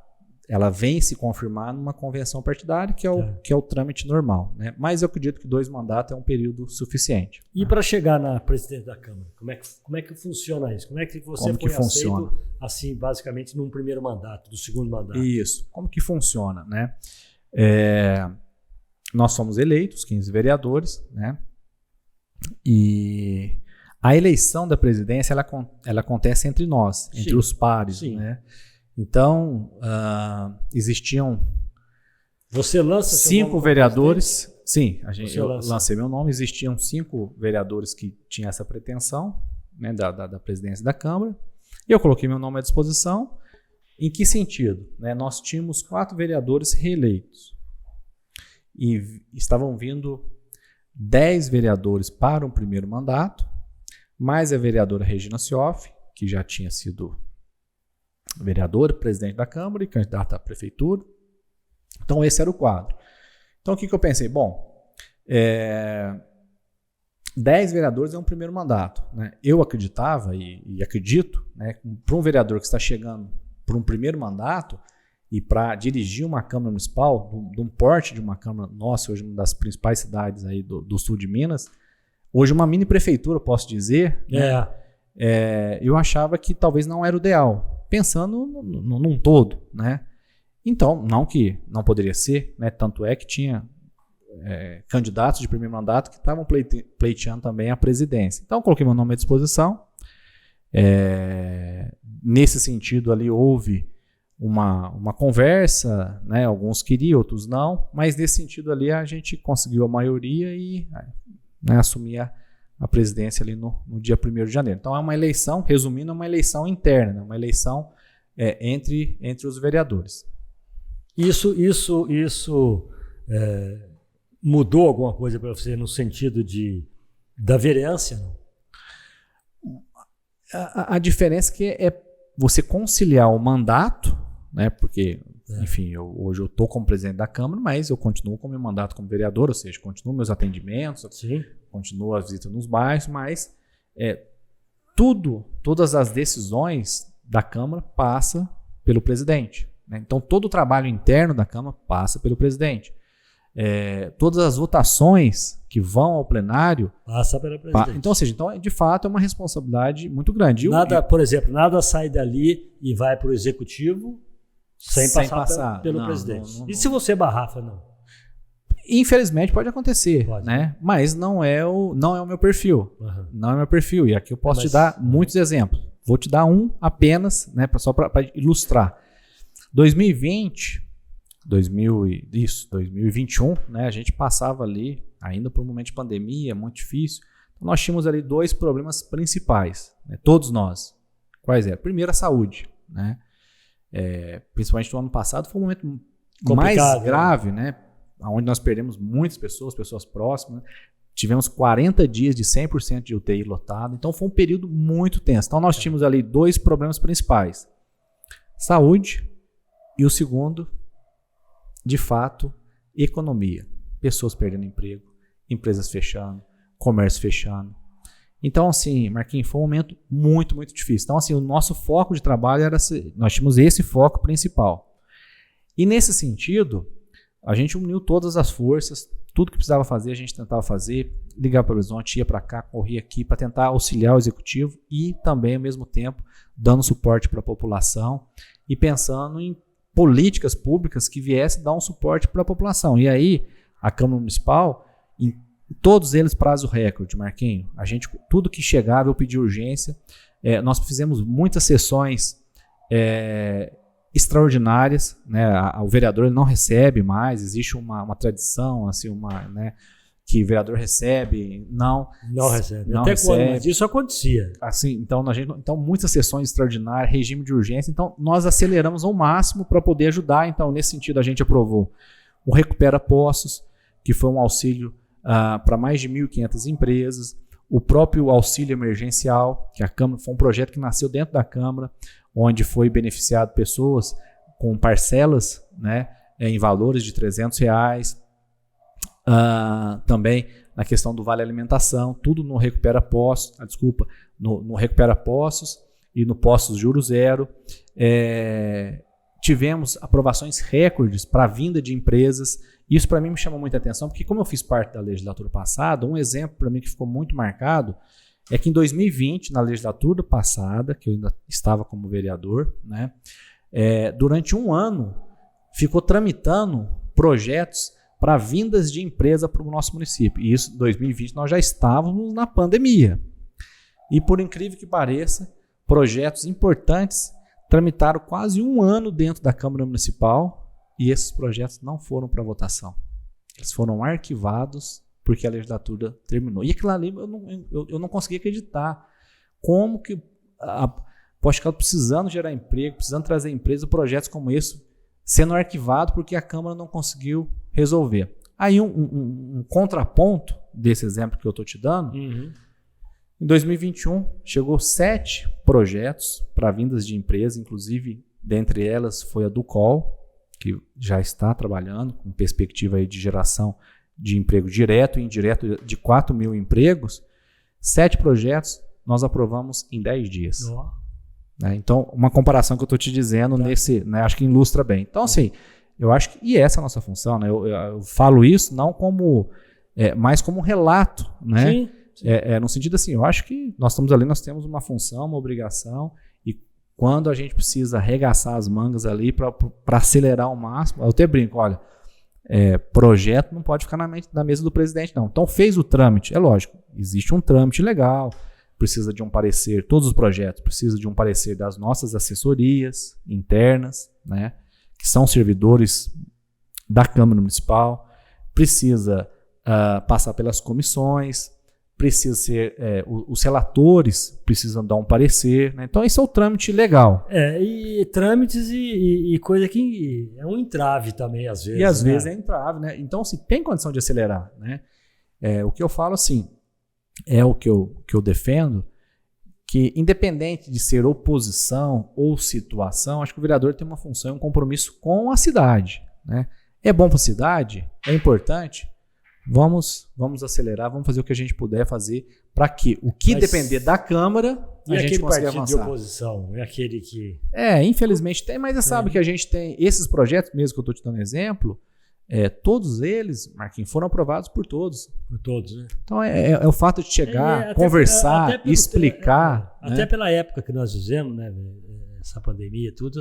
ela vem se confirmar numa convenção partidária, que é o trâmite normal, né? Mas eu acredito que 2 mandatos é um período suficiente.
E para chegar na presidência da Câmara, como é que funciona isso? Como é que você foi aceito, assim, basicamente, num primeiro mandato, do segundo mandato?
Isso. Como que funciona, né? Nós somos eleitos, 15 vereadores, né? E a eleição da presidência, ela acontece entre nós, entre os pares, né? Então, existiam
Você lança seu
5
nome
vereadores. Sim, eu
lança.
lancei meu nome. Existiam 5 vereadores que tinham essa pretensão, né, da presidência da Câmara. E eu coloquei meu nome à disposição. Em que sentido? Né, nós tínhamos 4 vereadores reeleitos. E estavam vindo 10 vereadores para um primeiro mandato, mais a vereadora Regina Cioff, que já tinha sido vereadora, presidente da Câmara e candidata à prefeitura. Então esse era o quadro. Então o que eu pensei? Bom, 10 vereadores é um primeiro mandato, né? Eu acreditava e acredito, né, para um vereador que está chegando para um primeiro mandato e para dirigir uma Câmara Municipal, de um porte de uma Câmara nossa, hoje uma das principais cidades aí do sul de Minas, hoje uma mini prefeitura, posso dizer, né? Eu achava que talvez não era o ideal, pensando num todo, né? Então, não que não poderia ser, né? Tanto é que tinha candidatos de primeiro mandato que estavam pleiteando também a presidência. Então, coloquei meu nome à disposição. Nesse sentido, ali houve uma conversa, né? Alguns queriam, outros não, mas nesse sentido ali a gente conseguiu a maioria e, né, assumir a presidência ali no dia 1º de janeiro. Então, é uma eleição, resumindo, é uma eleição interna, né? Uma eleição entre os vereadores.
Isso mudou alguma coisa para você no sentido da vereança?
A diferença é que você conciliar o mandato, né? Porque, enfim, hoje eu estou como presidente da Câmara, mas eu continuo com o meu mandato como vereador, ou seja, continuo meus atendimentos, continuo a visita nos bairros, mas todas as decisões da Câmara passam pelo presidente, né? Então, todo o trabalho interno da Câmara passa pelo presidente. Todas as votações que vão ao plenário
passa pela presidente.
Então, ou seja, de fato é uma responsabilidade muito grande.
Por exemplo, nada sai dali e vai para o executivo sem passar pelo presidente. Não. E se você barrar, Fernando?
Infelizmente pode acontecer, né? Mas não é o meu perfil.
Uhum.
Não é meu perfil. E aqui eu posso te dar muitos exemplos. Vou te dar um apenas, né, só para ilustrar. 2021, né, a gente passava ali, ainda por um momento de pandemia, muito difícil. Então nós tínhamos ali 2 problemas principais, né, todos nós. Quais é? Primeiro, a saúde, né? Principalmente no ano passado, foi um momento mais grave, né? Onde nós perdemos muitas pessoas próximas, né? Tivemos 40 dias de 100% de UTI lotado, então foi um período muito tenso. Então nós tínhamos ali 2 problemas principais: saúde e o segundo, de fato, economia. Pessoas perdendo emprego, empresas fechando, comércio fechando. Então, assim, Marquinhos, foi um momento muito, muito difícil. Então, assim, o nosso foco de trabalho nós tínhamos esse foco principal. E nesse sentido, a gente uniu todas as forças, tudo que precisava fazer, a gente tentava fazer, ligava para o horizonte, ia para cá, corria aqui, para tentar auxiliar o executivo e também, ao mesmo tempo, dando suporte para a população e pensando em políticas públicas que viessem dar um suporte para a população. E aí, a Câmara Municipal, em todos eles prazo recorde, Marquinhos. Tudo que chegava, eu pedi urgência. Nós fizemos muitas sessões extraordinárias, né? O vereador ele não recebe mais, existe uma tradição, assim, né, que o vereador recebe, não recebe.
Até quando? Mas isso acontecia.
Assim, então, muitas sessões extraordinárias, regime de urgência, então nós aceleramos ao máximo para poder ajudar. Então, nesse sentido, a gente aprovou o Recupera Postos, que foi um auxílio para mais de 1.500 empresas, o próprio auxílio emergencial, que a Câmara foi um projeto que nasceu dentro da Câmara, onde foi beneficiado pessoas com parcelas, né, em valores de R$300, também na questão do Vale Alimentação, tudo no Recupera Postos, no Recupera Postos e no Postos Juro Zero. Tivemos aprovações recordes para a vinda de empresas. Isso para mim me chama muita atenção, porque como eu fiz parte da legislatura passada, um exemplo para mim que ficou muito marcado é que em 2020, na legislatura passada, que eu ainda estava como vereador, né, durante um ano ficou tramitando projetos para vindas de empresa para o nosso município. E isso, em 2020, nós já estávamos na pandemia. E por incrível que pareça, projetos importantes tramitaram quase um ano dentro da Câmara Municipal e esses projetos não foram para votação. Eles foram arquivados porque a legislatura terminou. E aquilo ali eu não conseguia acreditar. Como que a Pós-Caldas precisando gerar emprego, precisando trazer empresas, projetos como esse sendo arquivado porque a Câmara não conseguiu resolver. Aí um contraponto desse exemplo que eu estou te dando, em 2021 chegou 7 projetos para vindas de empresas, inclusive dentre elas foi a Ducol, que já está trabalhando com perspectiva aí de geração de emprego direto e indireto de 4 mil empregos. 7 projetos nós aprovamos em 10 dias. Né? Então, uma comparação que eu estou te dizendo nesse, né, acho que ilustra bem. Então, assim, eu acho que, e essa é a nossa função, né? Eu falo isso não como, mais como um relato, né?
Sim.
No sentido assim, eu acho que nós estamos ali, nós temos uma função, uma obrigação, e quando a gente precisa arregaçar as mangas ali para acelerar ao máximo, eu até brinco, olha, projeto não pode ficar na mesa do presidente, não. Então fez o trâmite, é lógico, existe um trâmite legal, precisa de um parecer, todos os projetos precisam de um parecer das nossas assessorias internas, né, que são servidores da Câmara Municipal, precisa passar pelas comissões, precisa ser, os relatores precisam dar um parecer, né? Então esse é o trâmite legal.
E trâmites e coisa que é um entrave também às vezes.
E às vezes é entrave, né? Então se tem condição de acelerar, né? O que eu falo assim, é o que eu defendo, que independente de ser oposição ou situação, acho que o vereador tem uma função e um compromisso com a cidade, né? É bom para a cidade? É importante? Vamos acelerar, vamos fazer o que a gente puder fazer para que o que depender da Câmara a gente consiga avançar. E aquele partido de
oposição? É aquele que...
infelizmente tem, mas você sabe que a gente tem esses projetos, mesmo que eu estou te dando exemplo, todos eles, Marquinhos, foram aprovados por todos.
Por todos, né?
Então é o fato de chegar, conversar, até explicar.
Até né? Pela época que nós vivemos, né? Essa pandemia e tudo,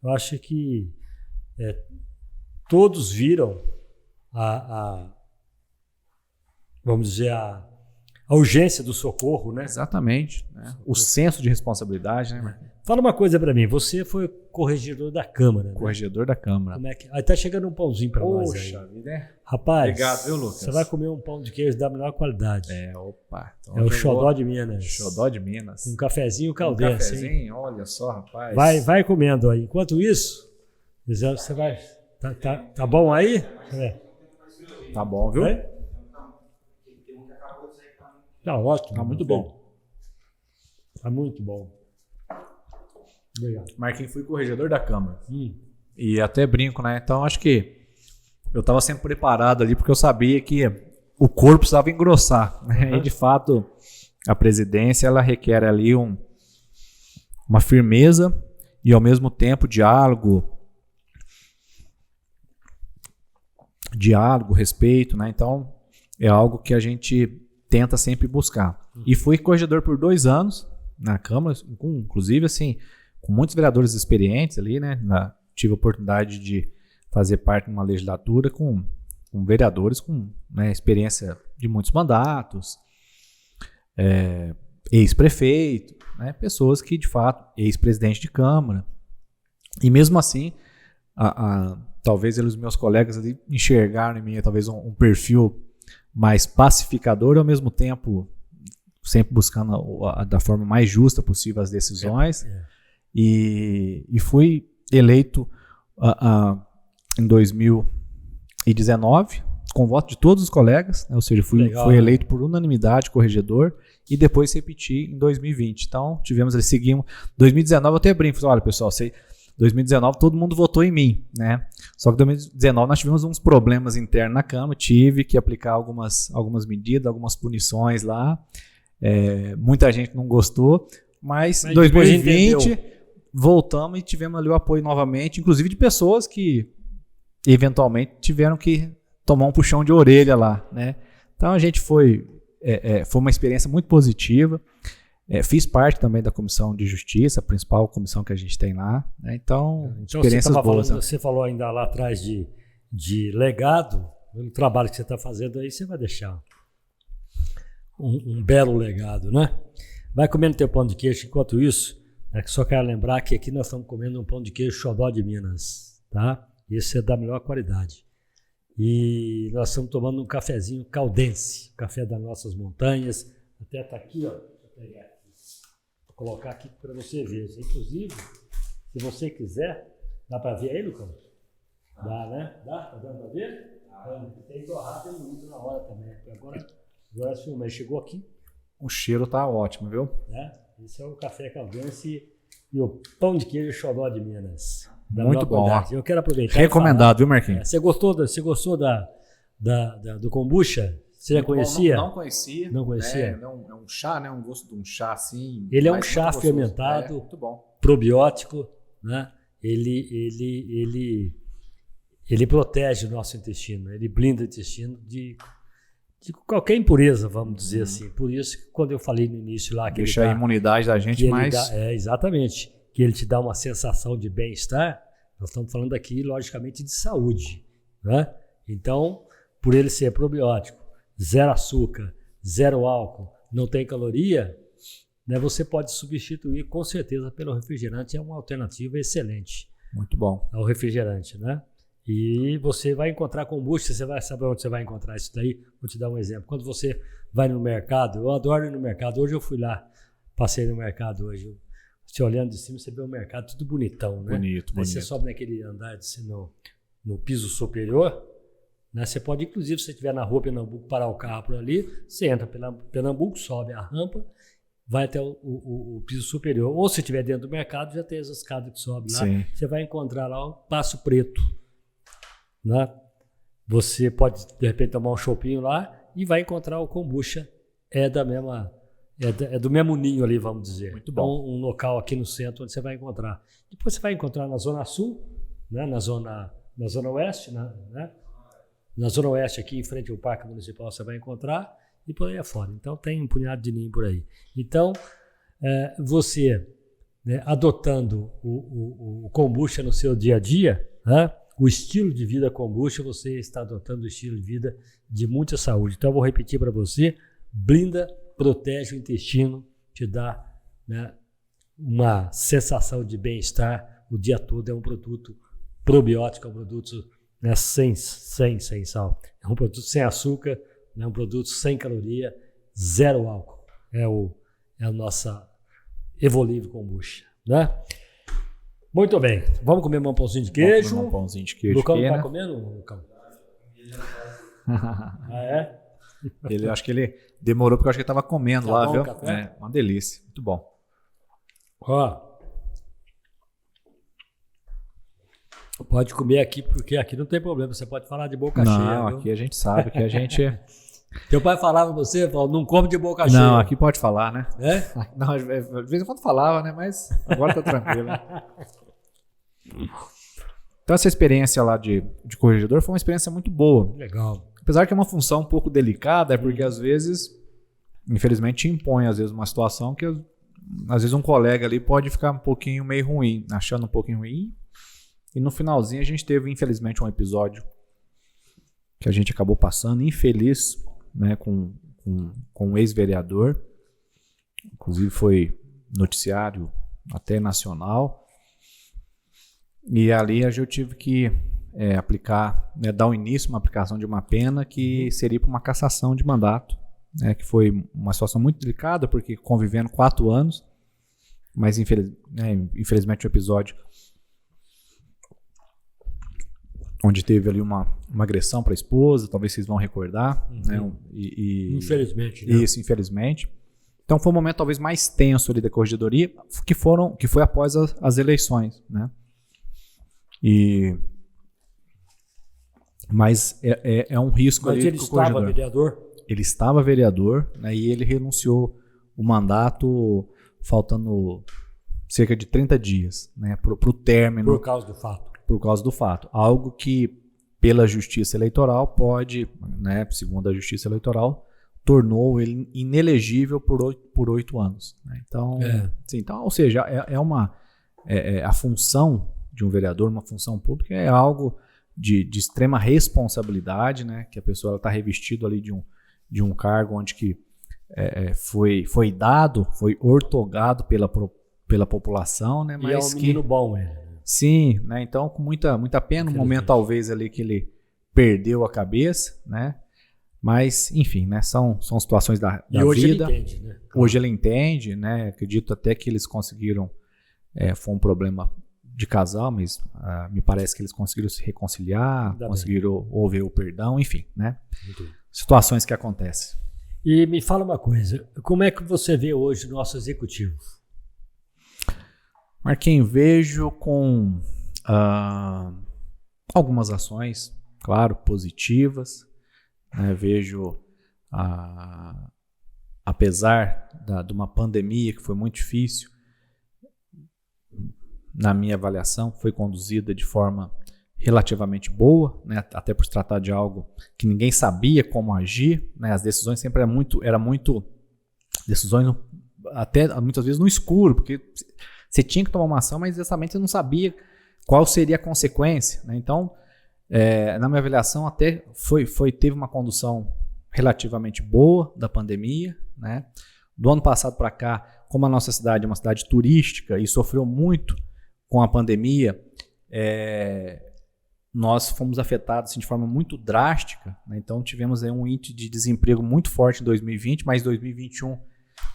eu acho que todos viram vamos dizer, a urgência do socorro, né?
Exatamente. Né? O senso de responsabilidade, né, Marquinhos?
Fala uma coisa para mim, você foi corregedor da Câmara.
Corregedor da Câmara.
Como é que... Aí tá chegando um pãozinho para nós aí.
Poxa vida, né?
Rapaz,
obrigado, viu, Lucas?
Você vai comer um pão de queijo da melhor qualidade.
Opa. Então
é o Xodó de Minas.
Xodó de Minas.
Com um cafezinho caldense.
Um cafezinho, olha só, rapaz.
Vai comendo aí. Enquanto isso, você vai... Tá bom aí?
Tá bom, viu?
Tá ótimo.
Tá muito bom.
Tá muito bom. Obrigado.
Marquinhos, fui corregedor da Câmara. E até brinco, né? Então acho que eu estava sempre preparado ali porque eu sabia que o corpo precisava engrossar. Né? E de fato a presidência ela requer ali uma firmeza e ao mesmo tempo diálogo, respeito, né? Então é algo que a gente tenta sempre buscar. E fui corregedor por 2 anos na Câmara, inclusive assim, com muitos vereadores experientes ali, né? Tive a oportunidade de fazer parte de uma legislatura com vereadores com, né, experiência de muitos mandatos, ex-prefeito, né? Pessoas que, de fato, ex-presidente de Câmara. E mesmo assim, talvez os meus colegas ali enxergaram em mim talvez um perfil mais pacificador e ao mesmo tempo sempre buscando da forma mais justa possível as decisões. E fui eleito em 2019 com voto de todos os colegas, né? Ou seja, fui eleito por unanimidade corregedor e depois repeti em 2020. Então seguimos 2019 eu até brinco, olha pessoal, 2019 todo mundo votou em mim, né? Só que em 2019 nós tivemos uns problemas internos na Câmara, tive que aplicar algumas medidas, algumas punições lá, muita gente não gostou, mas em 2020 voltamos e tivemos ali o apoio novamente, inclusive de pessoas que eventualmente tiveram que tomar um puxão de orelha lá, né? Então a gente foi uma experiência muito positiva. Fiz parte também da Comissão de Justiça, a principal comissão que a gente tem lá, né? Então experiências boas.
Você falou ainda lá atrás de legado, no trabalho que você está fazendo aí, você vai deixar um belo legado, né? Vai comendo teu pão de queijo. Enquanto isso, só quero lembrar que aqui nós estamos comendo um pão de queijo Xodó de Minas, tá? Esse é da melhor qualidade. E nós estamos tomando um cafezinho caldense, café das nossas montanhas. Até está aqui, ó. Deixa eu pegar aqui. Vou colocar aqui para você ver. Inclusive, se você quiser, dá para ver aí, Lucão? Dá, né? Dá? Tá dando para ver? Tem que torrar, tem muito na hora também. Agora filmei. Chegou aqui.
O cheiro tá ótimo, viu?
Esse é o café caldense e o pão de queijo xodó de Minas.
Muito bom.
Qualidade. Eu quero aproveitar.
Recomendado, viu, Marquinhos?
Você gostou do kombucha? Você já conhecia?
Não conhecia.
Não conhecia?
É um chá, né? Um gosto de um chá assim.
Ele é um chá fermentado,
muito bom.
Probiótico, né? Ele protege o nosso intestino, ele blinda o intestino de qualquer impureza, vamos dizer assim. Por isso que quando eu falei no início lá que
deixa a imunidade da gente mais...
exatamente. Que ele te dá uma sensação de bem-estar, nós estamos falando aqui, logicamente, de saúde. Né? Então, por ele ser probiótico, zero açúcar, zero álcool, não tem caloria, né, você pode substituir com certeza pelo refrigerante, é uma alternativa excelente.
Muito bom.
Ao refrigerante, né? E você vai encontrar kombucha, você vai saber onde você vai encontrar isso daí. Vou te dar um exemplo. Quando você vai no mercado, eu adoro ir no mercado. Hoje eu fui lá, passei no mercado hoje. Você olhando de cima, você vê o mercado tudo bonitão, né?
Bonito.
Aí você sobe naquele andar assim, no piso superior, né? Você pode, inclusive, se você estiver na rua Pernambuco, parar o carro por ali, você entra pela Pernambuco, sobe a rampa, vai até o piso superior. Ou se estiver dentro do mercado, já tem as escadas que sobem lá.
Sim.
Você vai encontrar lá o Passo Preto. Né? Você pode, de repente, tomar um chopinho lá e vai encontrar o kombucha. É do mesmo ninho ali, vamos dizer.
Muito bom.
Então, um local aqui no centro onde você vai encontrar. Depois você vai encontrar na Zona Sul, né? na Zona Oeste, né? Na Zona Oeste, aqui em frente ao Parque Municipal, você vai encontrar, e por aí afora. Então, tem um punhado de ninho por aí. Então, você, né, adotando o kombucha no seu dia a dia, né? O estilo de vida kombucha, você está adotando o estilo de vida de muita saúde. Então, eu vou repetir para você: blinda, protege o intestino, te dá, né, uma sensação de bem-estar o dia todo. É um produto probiótico, é um produto, né, sem sal. É um produto sem açúcar, é um produto sem caloria, zero álcool. É a nossa Evolve Kombucha, né? Muito bem. Vamos comer um pãozinho de queijo.
Vamos comer um pãozinho de queijo.
Lucão não está comendo, Lucão? É?
Acho que ele demorou porque eu acho que ele estava comendo
Tá
lá,
bom,
viu?
café?
Uma delícia. Muito bom.
Ó. Pode comer aqui, porque aqui não tem problema. Você pode falar de boca cheia.
Não,
viu?
aqui a gente sabe que a gente...
Teu pai falava pra você, falou, não come de boca cheia.
Não, aqui pode falar, né?
É?
Não, às vezes em quando falava, né? Mas agora tá tranquilo. Então essa experiência lá de corregedor foi uma experiência muito boa.
Legal.
Apesar que é uma função um pouco delicada, é porque às vezes, infelizmente, te impõe às vezes uma situação que às vezes um colega ali pode ficar um pouquinho meio ruim, achando um pouquinho ruim. E no finalzinho a gente teve, infelizmente, um episódio que a gente acabou passando, infeliz, né, com um ex-vereador. Inclusive foi noticiário até nacional. E ali eu tive que aplicar, né, dar o início uma aplicação de uma pena que seria para uma cassação de mandato, né, que foi uma situação muito delicada, porque convivendo 4 anos, mas infelizmente o episódio onde teve ali uma agressão para a esposa, talvez vocês vão recordar. Né,
Infelizmente. Né?
Isso, infelizmente. Então foi o momento talvez mais tenso ali da corregedoria, que foi após as eleições, né? Mas é um risco.
Mas
ali
ele estava vereador?
Ele estava vereador, né, e ele renunciou o mandato faltando cerca de 30 dias, né, para o término.
Por causa do fato.
Por causa do fato. Algo que, pela Justiça Eleitoral, pode, né, segundo a Justiça Eleitoral, tornou ele inelegível por 8 anos. Né? Então, então, ou seja, a função de um vereador, uma função pública, é algo de extrema responsabilidade, né? Que a pessoa está revestida ali de um cargo onde que foi ortogado pela população, né? Mas
e é um menino bom,
Sim, né? Então com muita pena, um momento talvez ali que ele perdeu a cabeça, né? Mas, enfim, né? São situações da
hoje
vida.
Ele entende, né?
Hoje ele entende, né? Acredito até que eles conseguiram, foi um problema de casal, mas me parece que eles conseguiram se reconciliar, conseguiram ouvir o perdão, enfim, né? Situações que acontecem.
E me fala uma coisa, como é que você vê hoje o nosso executivo?
Marquinhos, vejo com algumas ações, claro, positivas, né? Vejo, apesar de uma pandemia que foi muito difícil, na minha avaliação, foi conduzida de forma relativamente boa, né? Até por se tratar de algo que ninguém sabia como agir, né? As decisões sempre eram muito decisões até muitas vezes no escuro, porque você tinha que tomar uma ação, mas exatamente você não sabia qual seria a consequência, né? Então, na minha avaliação, até teve uma condução relativamente boa da pandemia, né? Do ano passado para cá, como a nossa cidade é uma cidade turística e sofreu muito com a pandemia, nós fomos afetados assim, de forma muito drástica, né? Então tivemos aí um índice de desemprego muito forte em 2020, mas em 2021...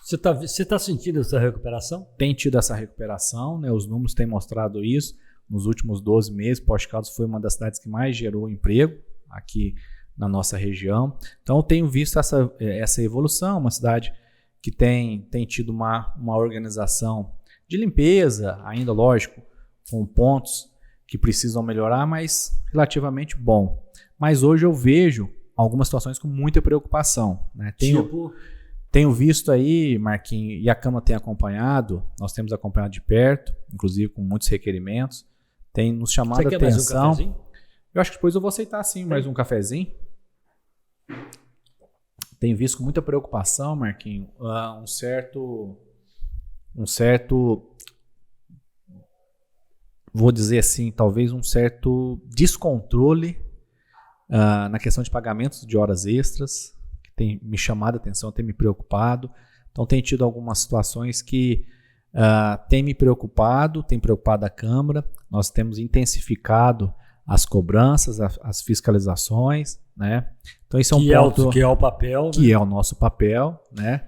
Você tá sentindo essa recuperação?
Tem tido essa recuperação, né? Os números têm mostrado isso. Nos últimos 12 meses, Poços de Caldas foi uma das cidades que mais gerou emprego aqui na nossa região. Então eu tenho visto essa evolução, uma cidade que tem tido uma organização de limpeza, ainda lógico, com pontos que precisam melhorar, mas relativamente bom. Mas hoje eu vejo algumas situações com muita preocupação, né? Tenho visto aí, Marquinhos, e a Câmara tem acompanhado, nós temos acompanhado de perto, inclusive com muitos requerimentos, tem nos chamado a atenção. Mais um cafezinho? Eu acho que depois eu vou aceitar sim, mais um cafezinho. Tenho visto com muita preocupação, Marquinhos, um certo, vou dizer assim, talvez um certo descontrole na questão de pagamentos de horas extras, que tem me chamado a atenção, tem me preocupado. Então tem tido algumas situações que tem me preocupado, tem preocupado a Câmara. Nós temos intensificado as cobranças, as fiscalizações, né? Então isso é um ponto
que é o papel,
que é o nosso papel, né?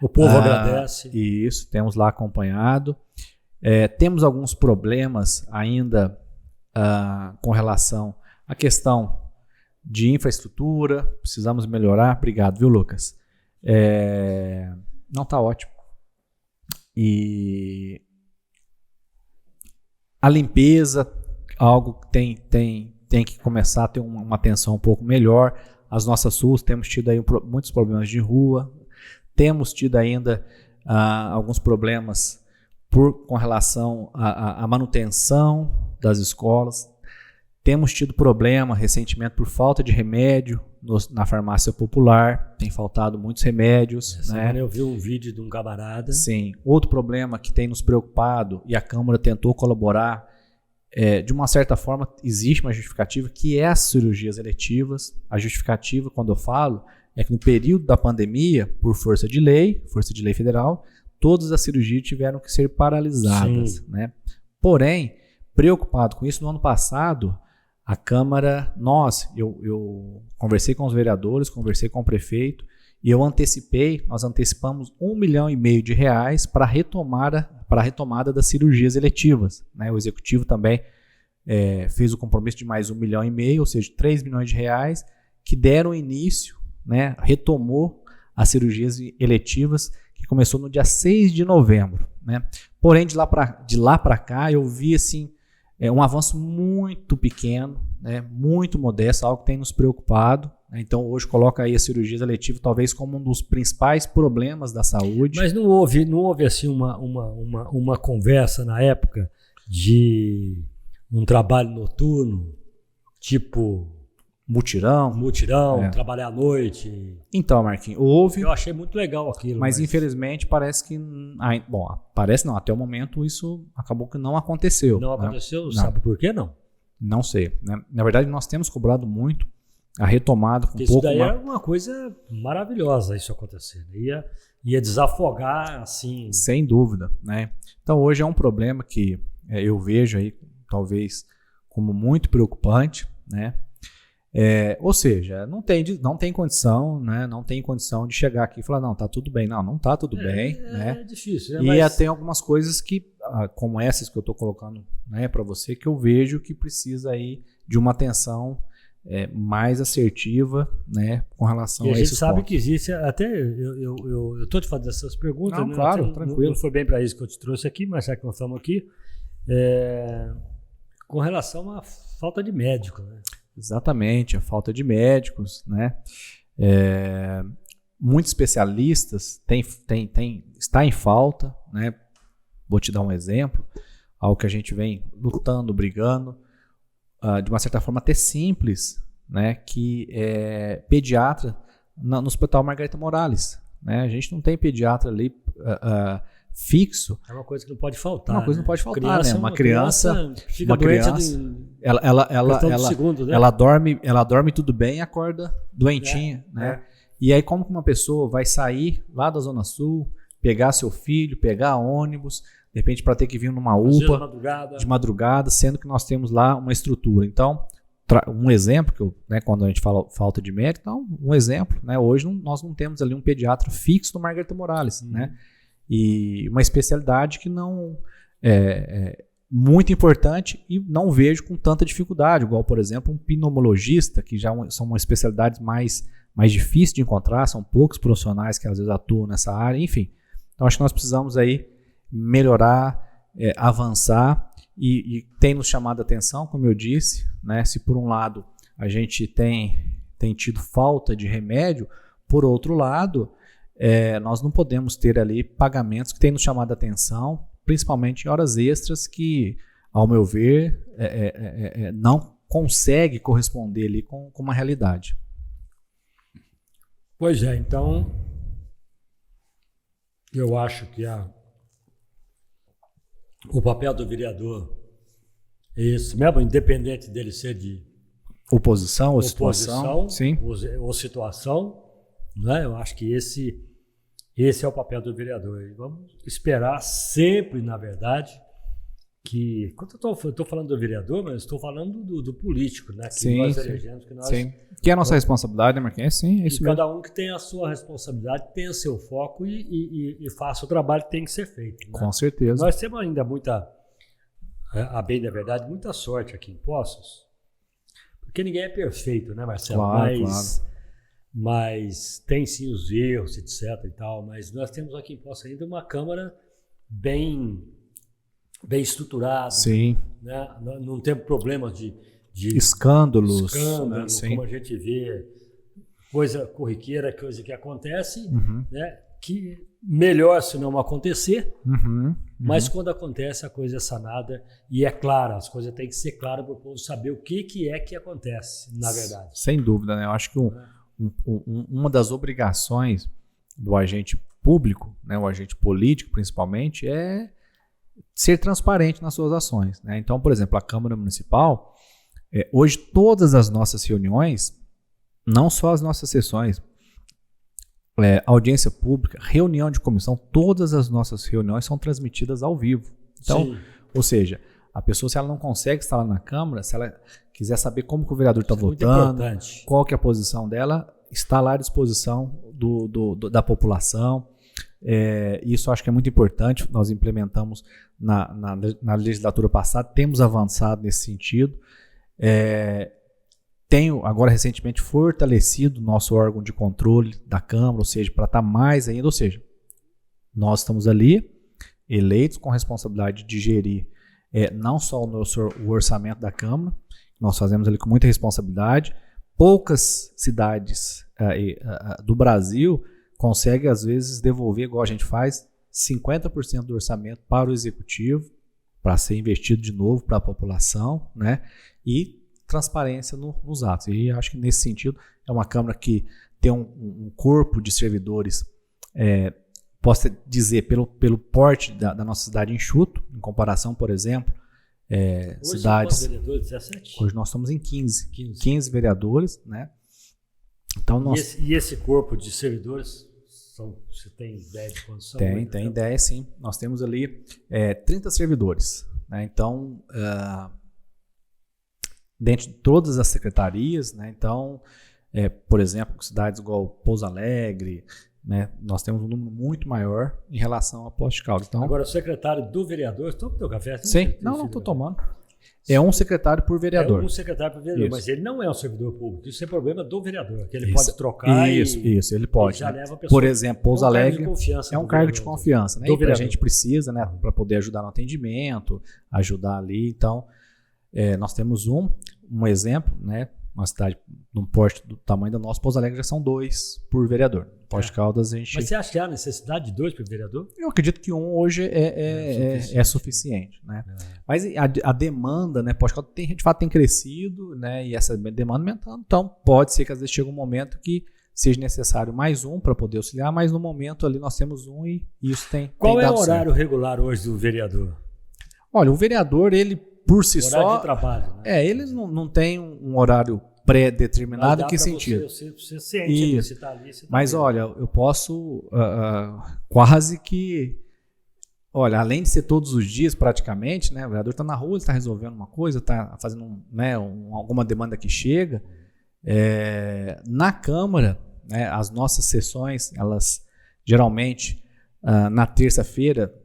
O povo agradece.
Isso, temos lá acompanhado. Temos alguns problemas ainda com relação à questão de infraestrutura, precisamos melhorar. Obrigado, viu, Lucas? Não, tá ótimo. E a limpeza, algo que tem que começar a ter uma atenção um pouco melhor. As nossas ruas, temos tido aí muitos problemas de rua, temos tido ainda alguns problemas com relação à manutenção das escolas. Temos tido problema recentemente por falta de remédio na farmácia popular, tem faltado muitos remédios.
Essa semana eu vi um vídeo de um camarada.
Sim, outro problema que tem nos preocupado e a Câmara tentou colaborar, de uma certa forma existe uma justificativa, que é as cirurgias eletivas. A justificativa, quando eu falo, é que no período da pandemia, por força de lei federal, todas as cirurgias tiveram que ser paralisadas, né? Porém, preocupado com isso, no ano passado, a Câmara, eu conversei com os vereadores, conversei com o prefeito e nós antecipamos R$1,5 milhão de reais para a retomada das cirurgias eletivas, né? O Executivo também fez o compromisso de mais R$1,5 milhão, ou seja, R$3 milhões de reais, que deram início, né? Retomou as cirurgias eletivas, que começou no dia 6 de novembro, né? Porém, de lá para cá, eu vi assim, um avanço muito pequeno, né? Muito modesto, algo que tem nos preocupado, né? Então, hoje coloca aí as cirurgias eletivas talvez como um dos principais problemas da saúde.
Mas não houve assim uma conversa na época de um trabalho noturno, tipo
mutirão,
trabalhar à noite.
Então, Marquinhos, houve.
Eu achei muito legal aquilo.
Mas infelizmente parece que... parece não, até o momento isso acabou que não aconteceu.
Não aconteceu? Não. Sabe por que não?
Não sei, né? Na verdade, nós temos cobrado muito a retomada.
Isso daí é uma coisa maravilhosa, isso acontecer. Ia desafogar, assim...
Sem dúvida, né? Então, hoje é um problema que eu vejo aí, talvez como muito preocupante, né? Ou seja, não tem condição, né? Não tem condição de chegar aqui e falar, não, tá tudo bem. Não tá tudo bem, né?
É difícil,
né? E tem algumas coisas que, como essas que eu estou colocando, né, para você, que eu vejo que precisa aí de uma atenção mais assertiva, né, com relação a esses pontos.
E a gente sabe que existe, até eu estou te fazendo essas perguntas,
não,
né?
Claro,
até,
tranquilo.
Não foi bem para isso que eu te trouxe aqui, mas já que nós estamos aqui, com relação à falta de médico, né?
Exatamente, a falta de médicos, né? Muitos especialistas está em falta, né? Vou te dar um exemplo, algo que a gente vem lutando, brigando, de uma certa forma até simples, né? Que é pediatra no Hospital Margarita Morales, né? A gente não tem pediatra ali fixo.
É uma coisa que não pode faltar.
Uma coisa
né?
não pode faltar,
criança,
né? Uma criança
fica doente
ela dorme tudo bem e acorda doentinha, né? E aí como que uma pessoa vai sair lá da Zona Sul, pegar seu filho, pegar ônibus, de repente para ter que vir numa UPA de madrugada, sendo que nós temos lá uma estrutura. Então, um exemplo, que quando a gente fala falta de médico, então, um exemplo, né? Hoje nós não temos ali um pediatra fixo no Margarita Morales, né? E uma especialidade que não é muito importante e não vejo com tanta dificuldade, igual, por exemplo, um pneumologista, que já são uma especialidade mais difícil de encontrar, são poucos profissionais que às vezes atuam nessa área, enfim. Então, acho que nós precisamos aí melhorar, avançar e tem nos chamado a atenção, como eu disse, né? Se por um lado a gente tem tido falta de remédio, por outro lado, nós não podemos ter ali pagamentos que têm nos chamado a atenção, principalmente em horas extras que, ao meu ver, não consegue corresponder ali com uma realidade.
Pois é, então eu acho que o papel do vereador é esse mesmo, independente dele ser de
oposição ou situação, sim,
ou situação, né? Eu acho que esse é o papel do vereador. E vamos esperar sempre, na verdade, que... Quando eu estou falando do vereador, mas estou falando do político, né? Que
sim,
nós elegemos, que nós...
Sim. Que é a nossa responsabilidade, né, Marquinhos? Sim, é isso mesmo.
Cada um que tem a sua responsabilidade, tem o seu foco e faça o trabalho que tem que ser feito. Né?
Com certeza.
Nós temos ainda a bem da verdade, muita sorte aqui em Poços, porque ninguém é perfeito, né, Marcelo?
Claro.
Mas tem sim os erros, etc. e tal, mas nós temos aqui em Poços ainda uma Câmara bem estruturada.
Sim.
Né? Não temos problemas de
escândalos,
né?
Sim.
Como a gente vê, coisa corriqueira, coisa que acontece, né? Que melhor se não acontecer, mas quando acontece a coisa é sanada e é clara, as coisas têm que ser claras para o povo saber o que é que acontece, na verdade.
Sem dúvida, né? Eu acho que uma das obrigações do agente público, né, o agente político principalmente, é ser transparente nas suas ações, né? Então, por exemplo, a Câmara Municipal, hoje todas as nossas reuniões, não só as nossas sessões, audiência pública, reunião de comissão, todas as nossas reuniões são transmitidas ao vivo. Então,
sim,
ou seja, a pessoa, se ela não consegue estar lá na Câmara, se ela quiser saber como que o vereador está votando, qual que é a posição dela, está lá à disposição da população. Isso eu acho que é muito importante. Nós implementamos na legislatura passada, temos avançado nesse sentido. Tenho agora recentemente fortalecido o nosso órgão de controle da Câmara, ou seja, para estar mais ainda, ou seja, nós estamos ali eleitos com responsabilidade de gerir não só o orçamento da Câmara, nós fazemos ali com muita responsabilidade. Poucas cidades do Brasil conseguem, às vezes, devolver, igual a gente faz, 50% do orçamento para o Executivo, para ser investido de novo para a população, né? E transparência nos atos. E acho que, nesse sentido, é uma Câmara que tem um corpo de servidores, posso dizer, pelo porte da nossa cidade enxuto, em comparação, por exemplo,
hoje
cidades...
vereadores, 17?
Hoje nós estamos em 15 vereadores, né? Então
E esse corpo de servidores, você tem ideia de quantos são?
Tem ideia, sim. Nós temos ali 30 servidores, né? Então, dentro de todas as secretarias, né? Então, por exemplo, cidades igual Pouso Alegre, né? Nós temos um número muito maior em relação a Poços de Caldas. Então,
agora, o secretário do vereador, estou com o teu café?
Sim, não estou tomando. É um secretário por vereador.
É um secretário por vereador, mas ele não é um servidor público. Isso é problema do vereador, que ele pode trocar
Isso, ele pode.
Já
né?
leva a pessoa,
por exemplo, Pouso Alegre é um cargo de
vereador,
confiança, né? E a gente precisa, né, para poder ajudar no atendimento, ajudar ali. Então, nós temos um exemplo, né? Uma cidade num porte do tamanho da nossa, Pouso Alegre já são 2 por vereador. Poços de Caldas a gente...
Mas você acha que há necessidade de 2 por vereador?
Eu acredito que hoje é suficiente, né? Mas a demanda, né? Poços de Caldas de fato tem crescido, né? E essa demanda aumentando. Então pode ser que às vezes chegue um momento que seja necessário mais um para poder auxiliar, mas no momento ali nós temos um e isso tem
Qual
tem
é o
dado
horário
certo.
regular hoje do vereador?
Olha, o vereador, ele por si
horário
só...
de trabalho, né?
Eles não têm um horário pré-determinado. Em que sentido?
Você sente, você tá ali, você tá
Mas
vendo.
olha, eu posso quase que... Olha, além de ser todos os dias praticamente, né? O vereador está na rua, ele está resolvendo uma coisa, está fazendo alguma demanda que chega. Na Câmara, né, as nossas sessões, elas geralmente, na terça-feira,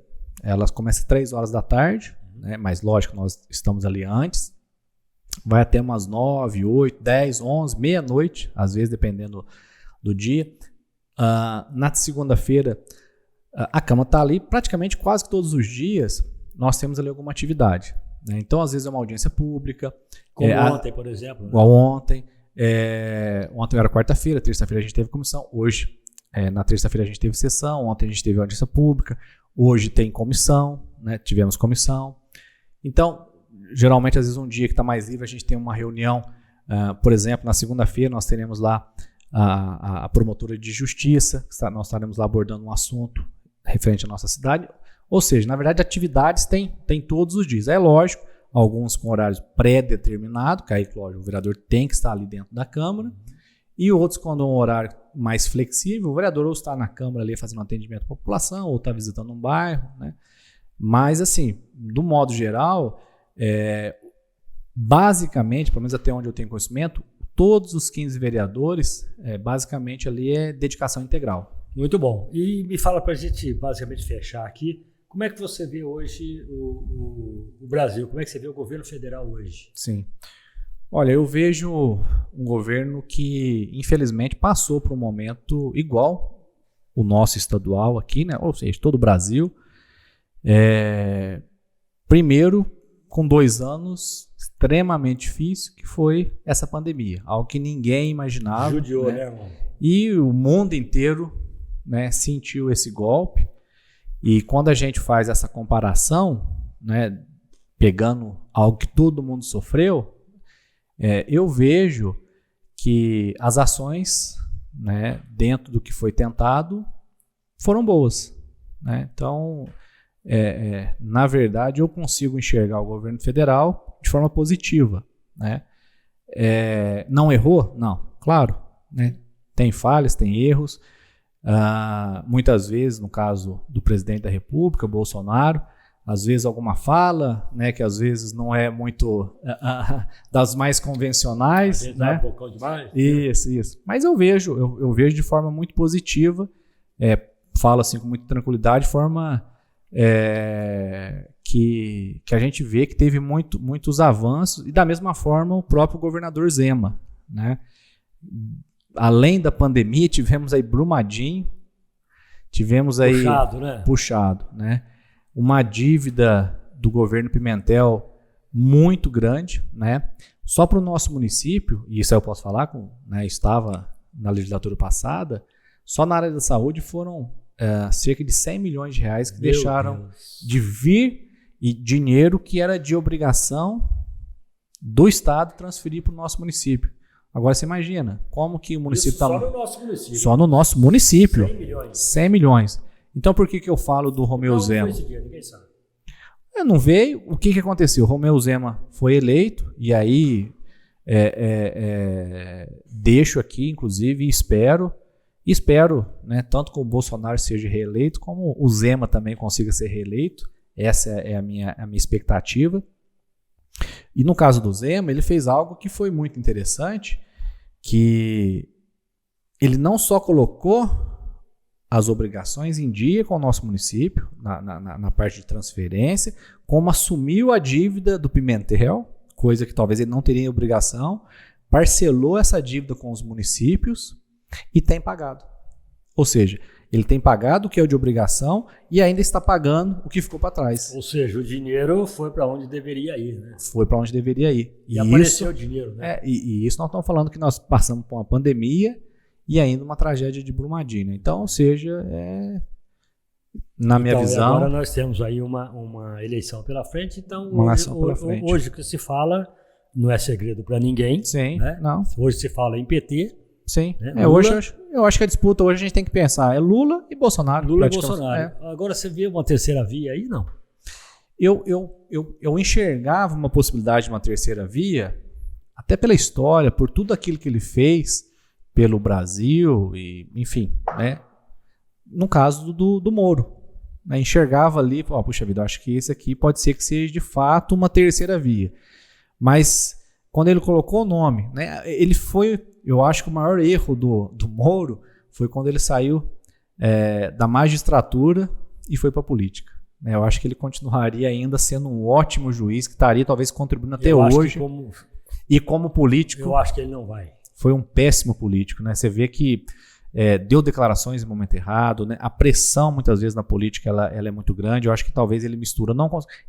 elas começam às 3 horas da tarde, né, mas lógico, nós estamos ali antes. Vai até umas 9, 8, 10, 11, meia-noite, às vezes, dependendo do dia. Na segunda-feira, a Câmara está ali praticamente quase que todos os dias, nós temos ali alguma atividade. Né? Então, às vezes, é uma audiência pública.
Como ontem, por exemplo. Né?
Igual ontem. Ontem era quarta-feira, terça-feira a gente teve comissão. Hoje, na terça-feira, a gente teve sessão. Ontem a gente teve audiência pública. Hoje tem comissão, né? Tivemos comissão. Então, geralmente, às vezes, um dia que está mais livre, a gente tem uma reunião. Por exemplo, na segunda-feira, nós teremos lá a promotora de justiça, nós estaremos lá abordando um assunto referente à nossa cidade. Ou seja, na verdade, atividades tem todos os dias. É lógico, alguns com horários pré-determinados, que aí, lógico, o vereador tem que estar ali dentro da Câmara, e outros quando é um horário mais flexível, o vereador ou está na Câmara ali fazendo um atendimento à população, ou está visitando um bairro, né? Mas, assim, do modo geral, basicamente, pelo menos até onde eu tenho conhecimento, todos os 15 vereadores, basicamente ali é dedicação integral.
Muito bom. E me fala para a gente, basicamente, fechar aqui, como é que você vê hoje o Brasil? Como é que você vê o governo federal hoje?
Sim. Olha, eu vejo um governo que, infelizmente, passou por um momento igual o nosso estadual aqui, né? Ou seja, todo o Brasil. Primeiro, com 2 anos extremamente difícil, que foi essa pandemia. Algo que ninguém imaginava.
Judiou, né, irmão?
E o mundo inteiro, né, sentiu esse golpe. E quando a gente faz essa comparação, né, pegando algo que todo mundo sofreu, eu vejo que as ações, né, dentro do que foi tentado foram boas. Né? Então, na verdade, eu consigo enxergar o governo federal de forma positiva. Né? Não errou? Não, claro. Né? Tem falhas, tem erros. Muitas vezes, no caso do presidente da República, Bolsonaro, às vezes alguma fala, né, que às vezes não é muito das mais convencionais. Né?
Um pouco demais.
Isso. Mas eu vejo de forma muito positiva, falo assim com muita tranquilidade, de forma que a gente vê que teve muitos avanços, e da mesma forma o próprio governador Zema. Né? Além da pandemia, tivemos aí Brumadinho, tivemos aí puxado, né? Uma dívida do governo Pimentel muito grande, né? Só para o nosso município, e isso eu posso falar, né, estava na legislatura passada, só na área da saúde foram cerca de 100 milhões de reais que deixaram de vir, e dinheiro que era de obrigação do Estado transferir para o nosso município. Agora você imagina, como que o município está...
Só no nosso município.
Só no nosso município.
100 milhões.
100 milhões. Então por que eu falo do Romeu Zema?
Não foi esse dia, ninguém sabe.
Não veio. O que aconteceu? O Romeu Zema foi eleito, e aí deixo aqui, inclusive, e espero, né, tanto que o Bolsonaro seja reeleito, como o Zema também consiga ser reeleito. Essa é a minha expectativa. E no caso do Zema, ele fez algo que foi muito interessante, que ele não só colocou as obrigações em dia com o nosso município, na parte de transferência, como assumiu a dívida do Pimentel, coisa que talvez ele não teria obrigação, parcelou essa dívida com os municípios e tem pagado. Ou seja, ele tem pagado o que é de obrigação e ainda está pagando o que ficou para trás.
Ou seja, o dinheiro foi para onde deveria ir, né?
Foi para onde deveria ir.
E apareceu o dinheiro, né?
E isso nós estamos falando que nós passamos por uma pandemia e ainda uma tragédia de Brumadinho. Então, ou seja, na minha visão...
Agora nós temos aí uma eleição pela frente, então hoje o que se fala não é segredo para ninguém.
Sim,
né?
Não.
Hoje se fala em PT.
Sim,
né?
Hoje eu acho que a disputa hoje a gente tem que pensar, é Lula e Bolsonaro.
Lula e Bolsonaro. Agora você vê uma terceira via aí, não?
Eu enxergava uma possibilidade de uma terceira via, até pela história, por tudo aquilo que ele fez pelo Brasil, e enfim, né? No caso do Moro. Né? Enxergava ali, puxa vida, eu acho que esse aqui pode ser que seja de fato uma terceira via. Mas quando ele colocou o nome, né, ele foi, eu acho que o maior erro do Moro foi quando ele saiu da magistratura e foi para a política. Né? Eu acho que ele continuaria ainda sendo um ótimo juiz, que estaria talvez contribuindo até hoje. E como político...
Eu acho que ele não vai.
Foi um péssimo político. Né? Você vê que deu declarações no momento errado, né? A pressão muitas vezes na política ela é muito grande. Eu acho que talvez ele mistura,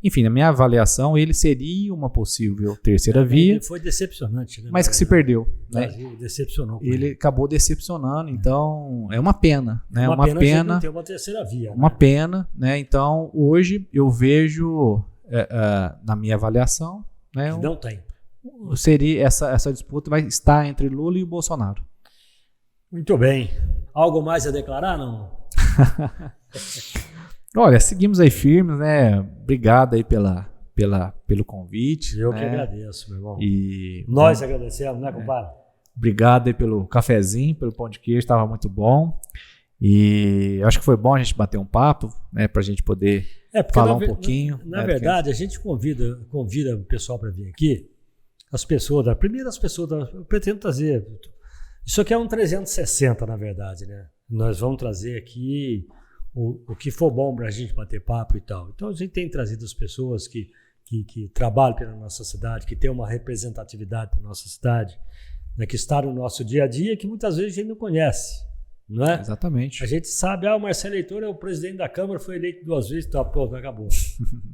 enfim, na minha avaliação ele seria uma possível terceira via.
Ele foi decepcionante, né?
Mas que se perdeu, né?
Decepcionou.
Ele acabou decepcionando, então é uma pena, né?
Uma pena não ter uma terceira via.
Uma pena, né? Então hoje eu vejo na minha avaliação, né?
Não tem.
Seria essa disputa vai estar entre Lula e o Bolsonaro.
Muito bem. Algo mais a declarar, não?
Olha, seguimos aí firmes, né? Obrigado aí pelo convite.
Eu
né?
que agradeço, meu irmão.
E
nós agradecemos, né, compadre?
Obrigado aí pelo cafezinho, pelo pão de queijo, estava muito bom. E acho que foi bom a gente bater um papo, né? Pra gente poder falar um pouquinho.
Na verdade, a gente convida o pessoal para vir aqui. As pessoas, eu pretendo trazer... Isso aqui é um 360, na verdade, né? Nós vamos trazer aqui o que for bom para a gente bater papo e tal. Então, a gente tem trazido as pessoas que trabalham pela nossa cidade, que têm uma representatividade da nossa cidade, né? Que está no nosso dia a dia, que muitas vezes a gente não conhece, não é?
Exatamente.
A gente sabe, o Marcelo Heitor é o presidente da Câmara, foi eleito 2 vezes, tá, pronto, acabou.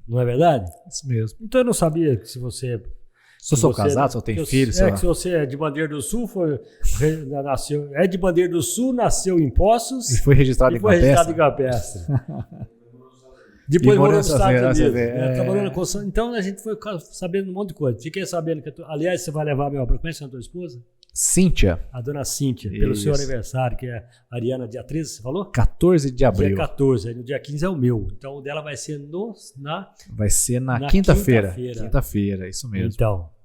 Não é verdade?
Isso mesmo.
Então, eu não sabia que se você...
Se eu sou casado, se eu tenho filho, sei lá.
Que se você é de Bandeira do Sul, é de Bandeira do Sul, nasceu em Poços
e foi registrado em
Campestre. Depois morou nos Estados Unidos. Então a gente foi sabendo um monte de coisa. Fiquei sabendo que, aliás, você vai levar meu para conhecer a tua esposa?
Cíntia.
A dona Cíntia, pelo seu aniversário, que é Ariana, dia 13, você falou?
14 de abril.
Dia 14, aí no dia 15 é o meu. Então o dela vai ser
na quinta-feira. Quinta-feira, isso mesmo.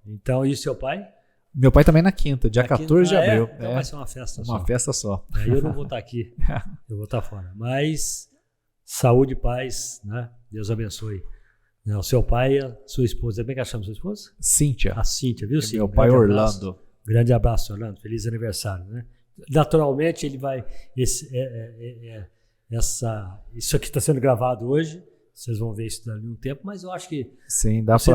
Então, e seu pai?
Meu pai também na quinta, dia 14 de abril.
Então vai ser uma festa só.
Uma festa só.
Eu não vou estar aqui, eu vou estar fora. Mas saúde e paz, né? Deus abençoe. O seu pai e a sua esposa. Como é que chama sua esposa?
Cíntia.
A Cíntia, viu, Cíntia?
Meu pai Orlando.
Grande abraço, Orlando. Feliz aniversário, né? Naturalmente, ele vai... Isso aqui está sendo gravado hoje. Vocês vão ver isso dali um tempo, mas eu acho que
sim, dá
você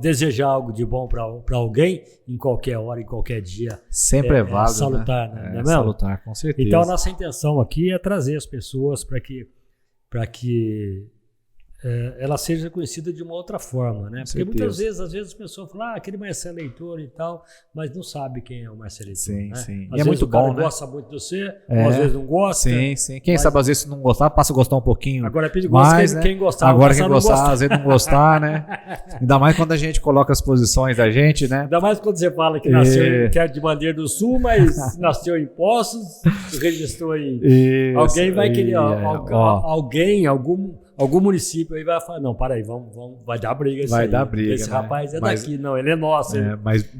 desejar algo de bom para alguém, em qualquer hora, em qualquer dia,
sempre é válido,
salutar, né?
É salutar, com certeza.
Então, a nossa intenção aqui é trazer as pessoas para que ela seja conhecida de uma outra forma, né? Porque muitas vezes, às vezes as pessoas falam, aquele Marcelo Heitor e tal, mas não sabe quem é o Marcelo Heitor.
Sim,
né?
sim.
Às
é muito
o cara
bom, né?
gosta muito de você, ou às vezes não gosta.
Sim, sim. Quem sabe às vezes se não gostar, passa a gostar um pouquinho.
Agora é perigoso
mais,
quem gostar.
Agora quem gostar, às vezes não gostar, né? Ainda mais quando a gente coloca as posições da gente, né?
Ainda mais quando você fala que nasceu que é de Bandeira do Sul, mas nasceu em Poços, registrou em...
Isso,
alguém vai querer... Algum município aí vai falar, não, para aí, vai dar briga.
Vai dar briga,
esse
né?
rapaz daqui, não, ele é nosso.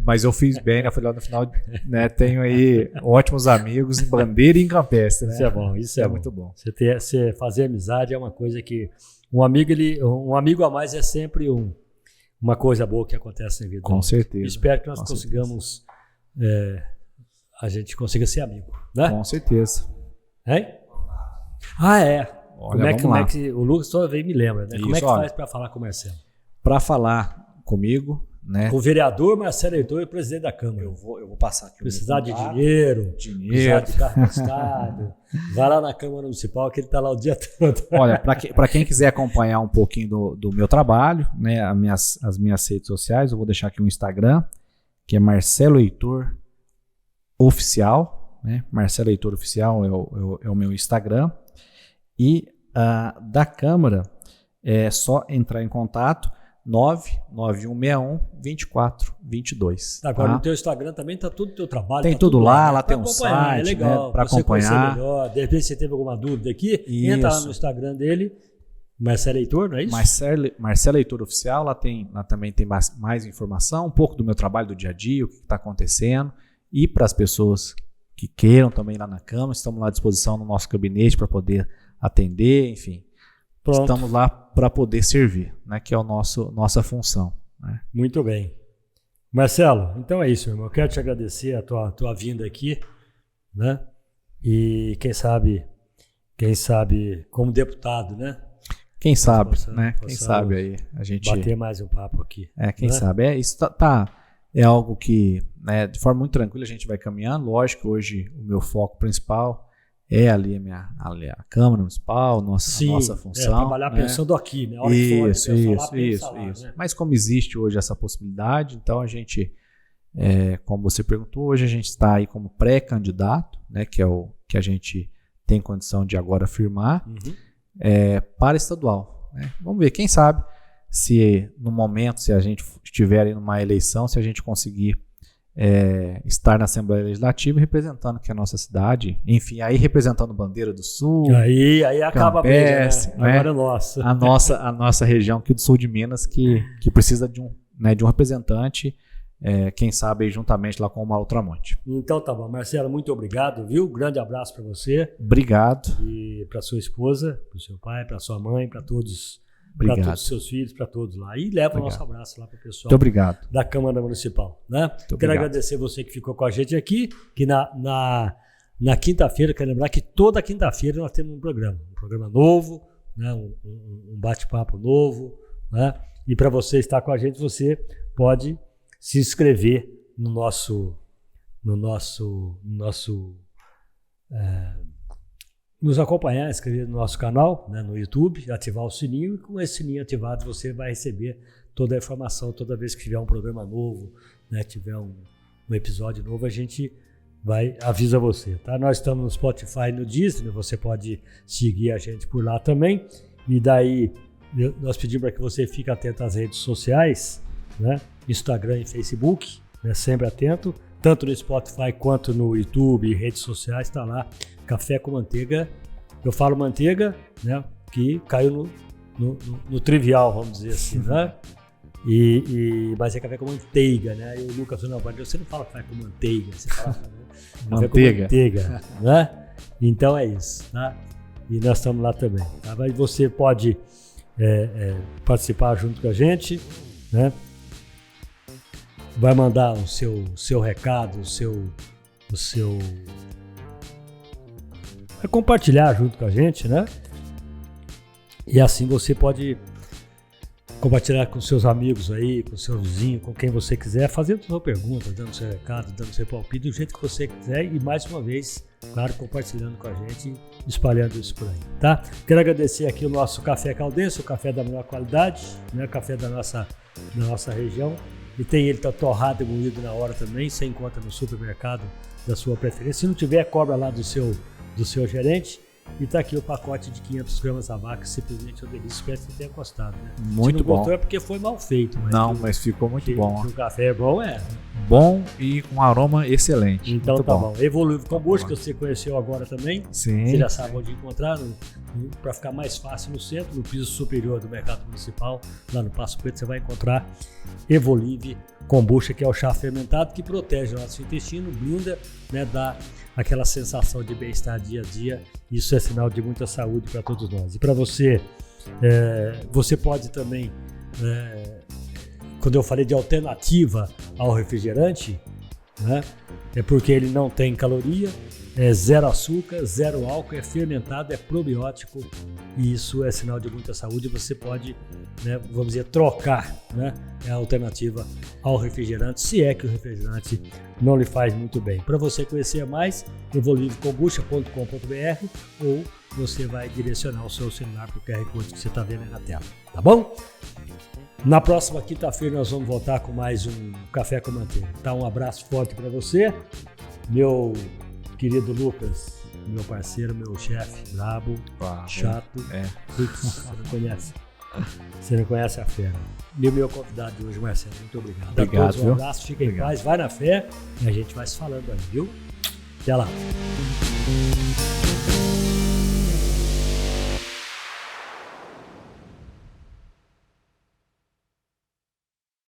Mas eu fiz bem, né? Falei, no final, né? Tenho aí ótimos amigos em Bandeira e em Campestre, né?
Isso é bom, isso é
muito bom.
Você fazer amizade é uma coisa que... Um amigo a mais é sempre um uma coisa boa que acontece na vida.
Com certeza.
Espero que nós
Com
consigamos, a gente consiga ser amigo, né?
Com certeza.
Hein? Ah, é.
Olha,
como é que o Lucas toda vez me lembra, né?
Isso,
Como é que
olha,
faz para falar com o Marcelo?
Para falar comigo, né?
Com o vereador Marcelo Heitor e o presidente da Câmara.
Eu vou passar aqui.
Precisar de dinheiro, precisar de carro emprestado, vai lá na Câmara Municipal que ele está lá o dia todo.
Olha, para quem quiser acompanhar um pouquinho do meu trabalho, né, as minhas redes sociais, eu vou deixar aqui o Instagram, que é Marcelo Heitor Oficial, né? Marcelo Heitor Oficial é o meu Instagram. E da Câmara é só entrar em contato 99161-2422.
Agora
tá?
No teu Instagram também tá tudo o teu trabalho.
Tem
tá
tudo lá,
né?
lá tem um site,
é legal,
né, para
você
acompanhar.
Melhor. De repente você teve alguma dúvida aqui, entra lá no Instagram dele, Marcelo Heitor, não é isso?
Marcelo Heitor Oficial, lá também tem mais informação, um pouco do meu trabalho do dia a dia, o que está acontecendo, e para as pessoas que queiram também lá na Câmara, estamos lá à disposição no nosso gabinete para poder atender, enfim. Pronto. Estamos lá para poder servir, né, que é nossa função. Né?
Muito bem. Marcelo, então é isso, meu irmão. Eu quero te agradecer a tua vinda aqui, né? E quem sabe como deputado, né?
Quem sabe, né? Quem sabe aí a gente
bater mais um papo aqui.
Quem
né?
sabe. Isso é algo que, né, de forma muito tranquila a gente vai caminhando. Lógico que hoje o meu foco principal é ali a Câmara Municipal, a nossa função.
Trabalhar
né?
Pensando aqui, né? A
hora que
for
isso.
Né?
Mas como existe hoje essa possibilidade, então a gente, como você perguntou, hoje a gente está aí como pré-candidato, né, que é o que a gente tem condição de agora firmar, para estadual. Né? Vamos ver, quem sabe, se no momento, se a gente estiver em uma eleição, se a gente conseguir estar na Assembleia Legislativa representando que a nossa cidade, enfim, aí representando Bandeira do Sul,
aí acaba
Campestre,
a briga, né? Agora é nossa.
a nossa região aqui do sul de Minas que precisa de um representante, quem sabe juntamente lá com o Mauro Tramonte.
Então tá bom, Marcelo, muito obrigado, viu? Grande abraço para você.
Obrigado.
E para sua esposa, para o seu pai, para sua mãe, para todos.
Obrigado.
Para todos os seus filhos, para todos lá. E leva o nosso abraço lá para o pessoal
Muito obrigado.
da Câmara Municipal. Né?
Muito
Quero
obrigado.
agradecer você que ficou com a gente aqui, que na quinta-feira, quero lembrar que toda quinta-feira nós temos um programa novo, né? um bate-papo novo. Né? E para você estar com a gente, você pode se inscrever nos acompanhar, inscrever no nosso canal, né, no YouTube, ativar o sininho, e com esse sininho ativado você vai receber toda a informação, toda vez que tiver um programa novo, né, tiver um episódio novo, a gente avisa você, tá? Nós estamos no Spotify e no Disney, você pode seguir a gente por lá também, e daí nós pedimos para que você fique atento às redes sociais, né, Instagram e Facebook, né, sempre atento, tanto no Spotify quanto no YouTube e redes sociais, está lá, Café com Manteiga. Eu falo manteiga, né, que caiu no trivial, vamos dizer assim, né? Mas é café com manteiga, né? E o Lucas falou, não, você não fala café com manteiga, você fala café com manteiga, né? Então é isso, tá? E nós estamos lá também, tá? Mas você pode participar junto com a gente, né? Vai mandar o seu recado, vai compartilhar junto com a gente, né? E assim você pode compartilhar com seus amigos aí, com seu vizinho, com quem você quiser, fazendo sua pergunta, dando seu recado, dando seu palpite, do jeito que você quiser e mais uma vez, claro, compartilhando com a gente e espalhando isso por aí, tá? Quero agradecer aqui o nosso Café Caldense, o café da melhor qualidade, né? O café da nossa região. E tem ele torrado e moído na hora também, você encontra no supermercado da sua preferência. Se não tiver, cobra lá do seu gerente. E tá aqui o pacote de 500 gramas da vaca, simplesmente uma delícia. Espero que você tenha gostado, né?
Muito
Se não
bom.
gostou é porque foi mal feito.
Mas ficou muito bom.
Se o café é bom,
Bom e com aroma excelente.
Então
muito
tá bom. Evoluive Kombucha, que você conheceu agora também.
Sim.
Você já sabe onde encontrar, para ficar mais fácil no centro, no piso superior do Mercado Municipal, lá no Passo Preto, você vai encontrar Evoluve Kombucha, que é o chá fermentado que protege o nosso intestino, blinda, né, dá aquela sensação de bem-estar dia a dia. Isso é sinal de muita saúde para todos nós. E para você, você pode também quando eu falei de alternativa ao refrigerante, né, é porque ele não tem caloria, é zero açúcar, zero álcool, é fermentado, é probiótico e isso é sinal de muita saúde. Você pode, né, vamos dizer, trocar, né, a alternativa ao refrigerante, se é que o refrigerante não lhe faz muito bem. Para você conhecer mais, evoluivekombucha.com.br ou você vai direcionar o seu celular para o QR Code que você está vendo aí na tela, tá bom? Na próxima quinta-feira nós vamos voltar com mais um Café com Manteiga. Tá? Um abraço forte para você, meu querido Lucas, meu parceiro, meu chefe, brabo, chato, você não conhece. Você não conhece a fera. E o meu convidado de hoje, Marcelo, muito obrigado.
Obrigado,
a todos um abraço, fiquem em paz, vai na fé e a gente vai se falando aí, viu? Até lá.